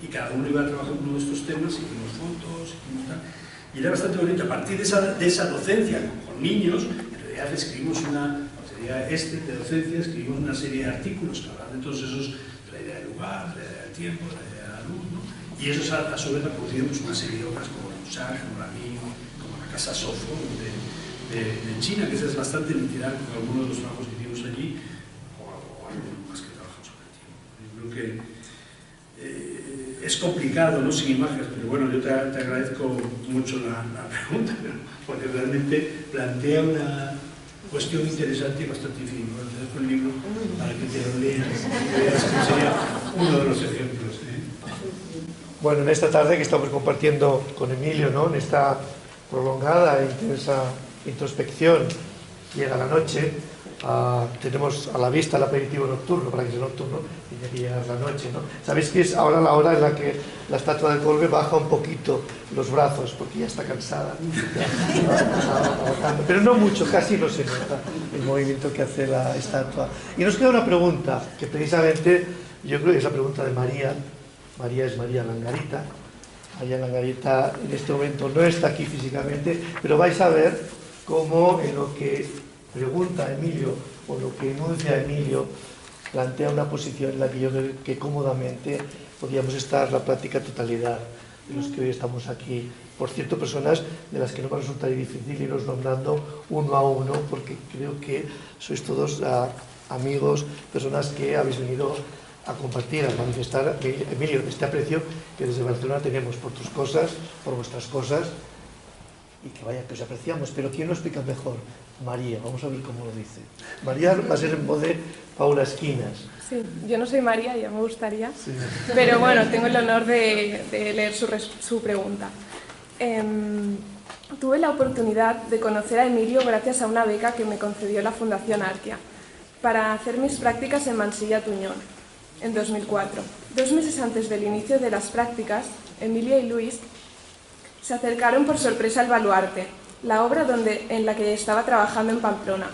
Y cada uno iba a trabajar con uno de estos temas, hicimos fotos, hicimos tal. Y era bastante bonito. A partir de esa docencia con niños, en realidad escribimos sería de docencia, escribimos una serie de artículos que hablan de todos esos, de la idea del lugar, de la idea del tiempo, de la idea de la luz, ¿no? Y eso a su vez ha producido una serie de obras como Musar, como Ramín, como la Casa Sofo de China, que es bastante literal con algunos de los trabajos que hicimos allí, o algo más que trabajamos sobre el tiempo. Yo creo que es complicado, ¿no? Sin imágenes, pero bueno, yo te agradezco mucho la pregunta, porque realmente plantea una cuestión interesante y bastante difícil. Bueno, te dejo el libro para que te lo leas, que sería uno de los ejemplos. Bueno, en esta tarde que estamos compartiendo con Emilio, ¿no? En esta prolongada e intensa introspección, llega la noche, tenemos a la vista el aperitivo nocturno, para que sea nocturno, y ya llega la noche, ¿no? Sabéis que es ahora la hora en la que la estatua de Kolbe baja un poquito los brazos, porque ya está cansada, pero no mucho, casi no se nota el movimiento que hace la estatua. Y nos queda una pregunta, que precisamente yo creo que es la pregunta de María. María es María Langarita. María Langarita en este momento no está aquí físicamente, pero vais a ver cómo en lo que pregunta Emilio o lo que enuncia Emilio plantea una posición en la que yo creo que cómodamente podríamos estar la práctica totalidad de los que hoy estamos aquí. Por cierto, personas de las que no me resulta difícil iros nombrando uno a uno, porque creo que sois todos amigos, personas que habéis venido a compartir, a manifestar, Emilio, este aprecio que desde Barcelona tenemos por tus cosas, por vuestras cosas, y que vaya, que os apreciamos. Pero ¿quién lo explica mejor? María, vamos a ver cómo lo dice. María va a ser en voz de Paula Esquinas. Sí, yo no soy María, ya me gustaría, sí. Pero bueno, tengo el honor de leer su pregunta. Tuve la oportunidad de conocer a Emilio gracias a una beca que me concedió la Fundación Arquia para hacer mis prácticas en Mansilla Tuñón, en 2004. 2 meses antes del inicio de las prácticas, Emilia y Luis se acercaron por sorpresa al Baluarte, la obra en la que estaba trabajando en Pamplona,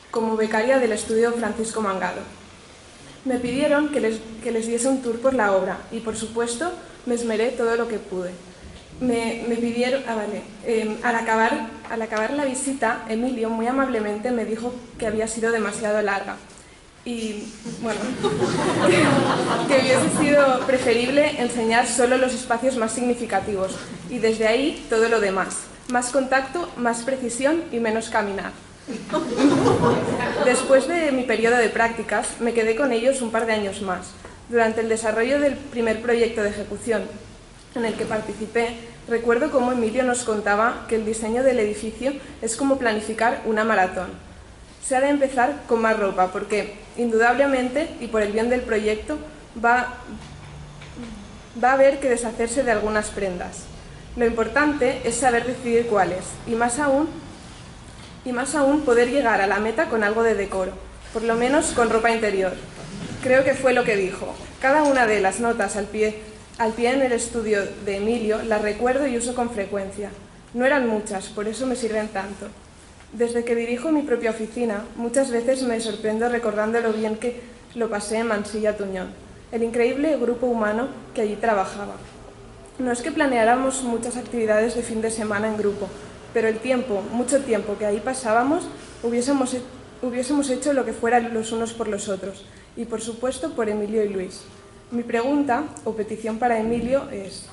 como becaria del estudio Francisco Mangado. Me pidieron que les diese un tour por la obra y, por supuesto, me esmeré todo lo que pude. Me pidieron, al acabar la visita, Emilio muy amablemente me dijo que había sido demasiado larga y, bueno, que hubiese sido preferible enseñar solo los espacios más significativos y desde ahí todo lo demás. Más contacto, más precisión y menos caminar. Después de mi periodo de prácticas, me quedé con ellos un par de años más. Durante el desarrollo del primer proyecto de ejecución en el que participé, recuerdo cómo Emilio nos contaba que el diseño del edificio es como planificar una maratón. Se ha de empezar con más ropa porque, indudablemente, y por el bien del proyecto, va a haber que deshacerse de algunas prendas. Lo importante es saber decidir cuáles, y más aún poder llegar a la meta con algo de decoro, por lo menos con ropa interior. Creo que fue lo que dijo. Cada una de las notas al pie en el estudio de Emilio las recuerdo y uso con frecuencia. No eran muchas, por eso me sirven tanto. Desde que dirijo mi propia oficina, muchas veces me sorprendo recordando lo bien que lo pasé en Mansilla Tuñón, el increíble grupo humano que allí trabajaba. No es que planeáramos muchas actividades de fin de semana en grupo, pero el tiempo, mucho tiempo que ahí pasábamos, hubiésemos hecho lo que fuera los unos por los otros, y por supuesto por Emilio y Luis. Mi pregunta o petición para Emilio es: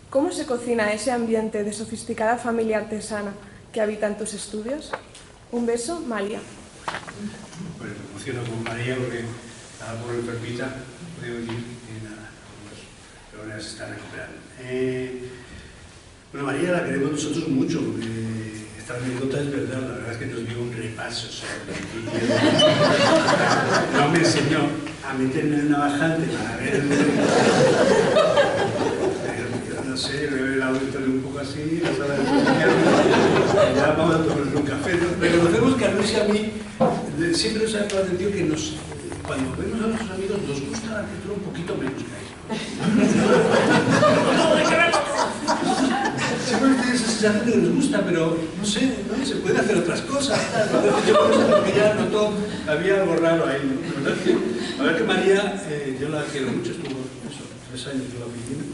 ¿cómo se cocina ese ambiente de sofisticada familia artesana que habita en tus estudios? Un beso, María. Bueno, me emociono con María porque estaba por enfermita, no podía venir ni nada, pero ahora se está recuperando. Bueno, María la queremos nosotros mucho, porque esta anécdota es verdad, la verdad es que nos dio un repaso sobre el vídeo. No me enseñó a meterme en una bajante para ver no sé, veo el auditorio un poco así, la sala de reuniones, ya vamos a tomarnos un café. Reconocemos que a Luis y a mí siempre nos ha llamado la atención que cuando vemos a nuestros amigos nos gusta la arquitectura un poquito menos que a ellos. Siempre tiene esa sensación de que nos gusta, pero no sé, ¿no? Se puede hacer otras cosas. Yo por eso porque ya notó, había algo raro ahí. ¿No? La verdad que María, yo la quiero mucho, estuvo 3 años en la oficina.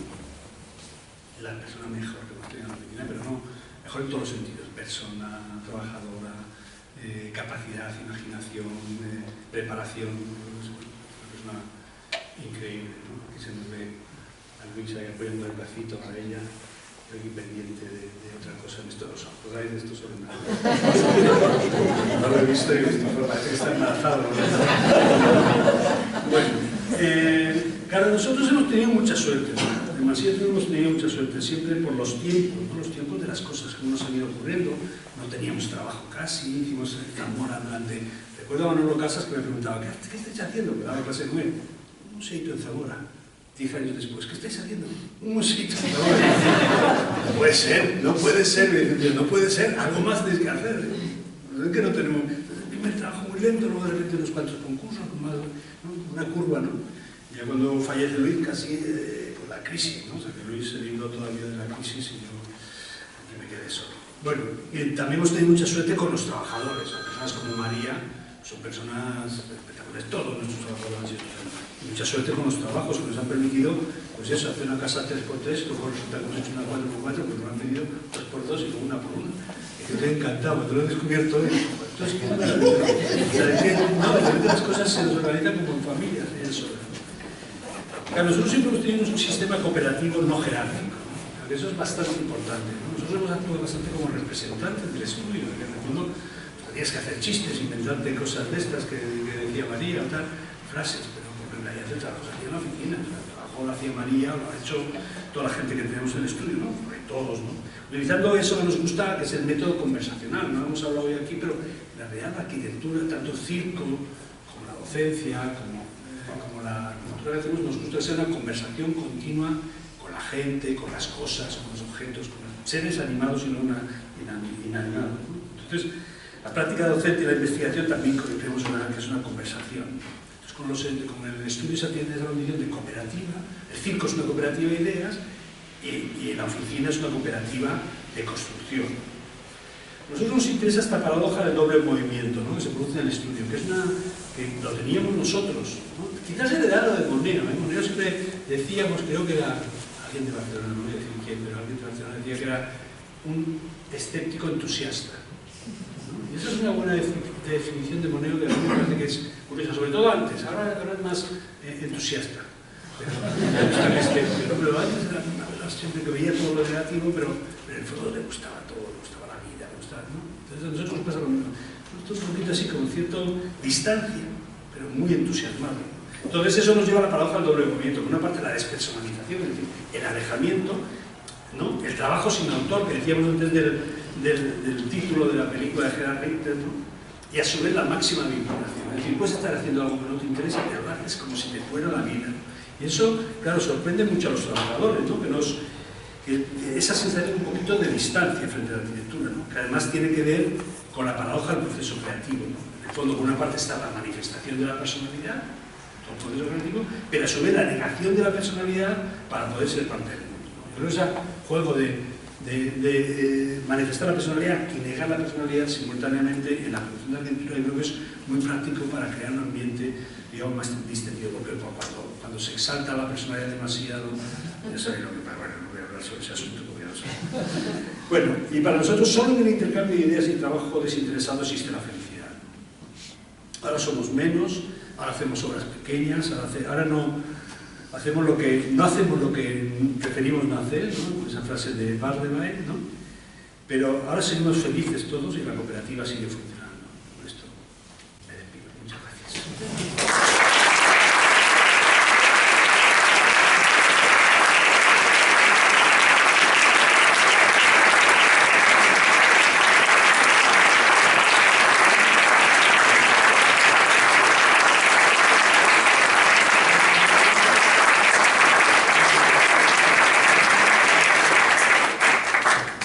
La persona mejor que hemos tenido en la oficina, pero no, mejor en todos los sentidos. Persona, trabajadora, capacidad, imaginación, preparación. Una persona increíble, ¿no? Aquí se nos ve a Luisa ahí apoyando el bracito a ella. Estoy aquí pendiente de otra cosa en estos ojos, ¿verdad? De esto sobre nada. No lo he visto y parece que está embarazado. Bueno, claro, nosotros hemos tenido mucha suerte, ¿no? Demasiado hemos tenido mucha suerte, siempre por los tiempos, ¿no? Los tiempos de las cosas que nos han ido ocurriendo. No teníamos trabajo casi, hicimos Zamora durante... Recuerdo a Manolo Casas que me preguntaba, ¿qué estáis haciendo? Me daba clase de 9. Un museito en Zamora. 10 años después, ¿qué estáis haciendo? Un museito en Zamora. No puede ser, no puede ser, no puede ser, algo más tenéis que hacer. Es que no tenemos... El primer trabajo muy lento, luego de repente unos cuantos concursos, más, ¿no? Una curva, ¿no? Ya cuando fallece Luis, casi por la crisis, ¿no? O sea, que Luis se libró todavía de la crisis y yo me quedé solo. Bueno, también hemos tenido mucha suerte con los trabajadores, personas como María, son personas espectaculares, todos nuestros trabajadores han sido espectaculares. Y mucha suerte con los trabajos que nos han permitido, pues eso, hacer una casa 3x3, luego resulta que hemos hecho una 4x4, pues nos han pedido 2x2 y luego una por una. Y yo estoy encantado, cuando lo he descubierto, entonces, ¿qué maravilla? O sea, es que, no, de repente las cosas se nos organizan como en familias, eso. Claro, nosotros siempre hemos tenido un sistema cooperativo no jerárquico, ¿no? Eso es bastante importante, ¿no? Nosotros hemos actuado bastante como representantes del estudio, que en el fondo tenías que hacer chistes, inventarte cosas de estas que decía María o tal, frases, pero porque en realidad el trabajo se hacía en la oficina, o sea, el trabajo lo hacía María, lo ha hecho toda la gente que tenemos en el estudio, ¿no? Porque todos, ¿no? Utilizando eso que nos gusta, que es el método conversacional, no hemos hablado hoy aquí, pero la realidad la arquitectura, tanto el circo como la docencia, como la arquitectura que hacemos, nos gusta ser una conversación continua con la gente, con las cosas, con los objetos, con los seres animados y no inanimados, ¿no? Entonces, la práctica docente y la investigación también creemos que es una conversación. Entonces, con el estudio se atiende esa condición de cooperativa, el circo es una cooperativa de ideas y la oficina es una cooperativa de construcción. A nosotros nos interesa esta paradoja del doble movimiento, ¿no? Que se produce en el estudio, que es que lo teníamos nosotros, ¿no? Quizás heredado de Moneo, ¿eh? Moneo siempre decíamos, creo que era alguien de Barcelona, no voy a decir quién, pero alguien de Barcelona decía que era un escéptico entusiasta, ¿no? Y esa es una buena definición de Moneo que a mí me parece que es curiosa, sobre todo antes, ahora es más entusiasta. Pero antes era una verdad siempre que veía todo lo negativo, pero en el fondo le gustaba todo, le gustaba la vida, le gustaba, ¿no? Entonces a nosotros nos pasa lo mismo. Nosotros un poquito así, con cierta distancia, pero muy entusiasmado. Entonces eso nos lleva a la paradoja del doble movimiento. Por una parte la despersonalización, es decir, el alejamiento, ¿no? El trabajo sin autor, que decíamos antes del título de la película de Gerard Richter, ¿no? Y a su vez la máxima vinculación. Es decir, puedes estar haciendo algo que no te interesa, pero lo haces como si te fuera la vida. Y eso, claro, sorprende mucho a los trabajadores, ¿no? Que esa sensación un poquito de distancia frente a la arquitectura, ¿no? Que además tiene que ver con la paradoja del proceso creativo, ¿no? En el fondo, por una parte está la manifestación de la personalidad, todo el proceso creativo, pero a su vez la negación de la personalidad para poder ser parte del mundo, ¿no? Yo creo que ese juego de manifestar la personalidad y negar la personalidad simultáneamente en la producción de arquitectura, yo creo que es muy práctico para crear un ambiente, digamos, más distendido, porque cuando se exalta la personalidad demasiado, ya sabéis lo que pasa. Bueno, no voy a hablar sobre ese asunto porque ya lo sé. Bueno, y para nosotros solo en el intercambio de ideas y trabajo desinteresado existe la felicidad. Ahora somos menos, ahora hacemos obras pequeñas, ahora no no hacemos lo que preferimos no hacer, ¿no? Esa frase de Bardemain, ¿no? Pero ahora seguimos felices todos y la cooperativa sigue funcionando. Con esto me despido. Muchas gracias.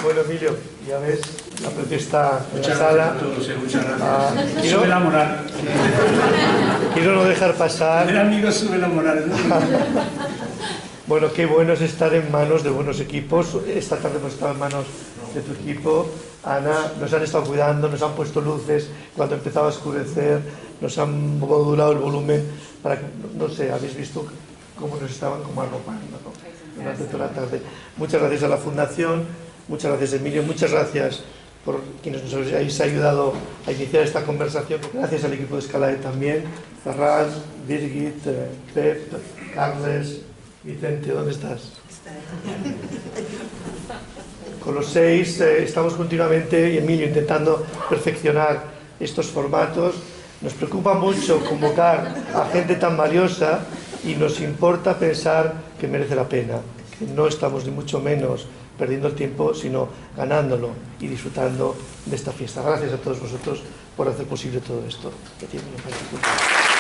Bueno, Emilio, ya ves, la precio está en la sala. Muchas gracias. Sube la moral. Quiero no dejar pasar. El amigo sube la moral, ¿no? Bueno, qué bueno es estar en manos de buenos equipos. Esta tarde hemos estado en manos de tu equipo. Ana, nos han estado cuidando, nos han puesto luces cuando empezaba a oscurecer, nos han modulado el volumen para que, no sé, habéis visto cómo nos estaban como arropando, ¿no? Durante toda la tarde. Muchas gracias a la Fundación, muchas gracias Emilio, muchas gracias por quienes nos habéis ayudado a iniciar esta conversación. Gracias al equipo de Escalae también, Ferran, Birgit, Pep, Carles, Vicente, ¿dónde estás? Con los 6 estamos continuamente, y Emilio, intentando perfeccionar estos formatos. Nos preocupa mucho convocar a gente tan valiosa y nos importa pensar que merece la pena, que no estamos ni mucho menos perdiendo el tiempo, sino ganándolo y disfrutando de esta fiesta. Gracias a todos vosotros por hacer posible todo esto que tiene en particular.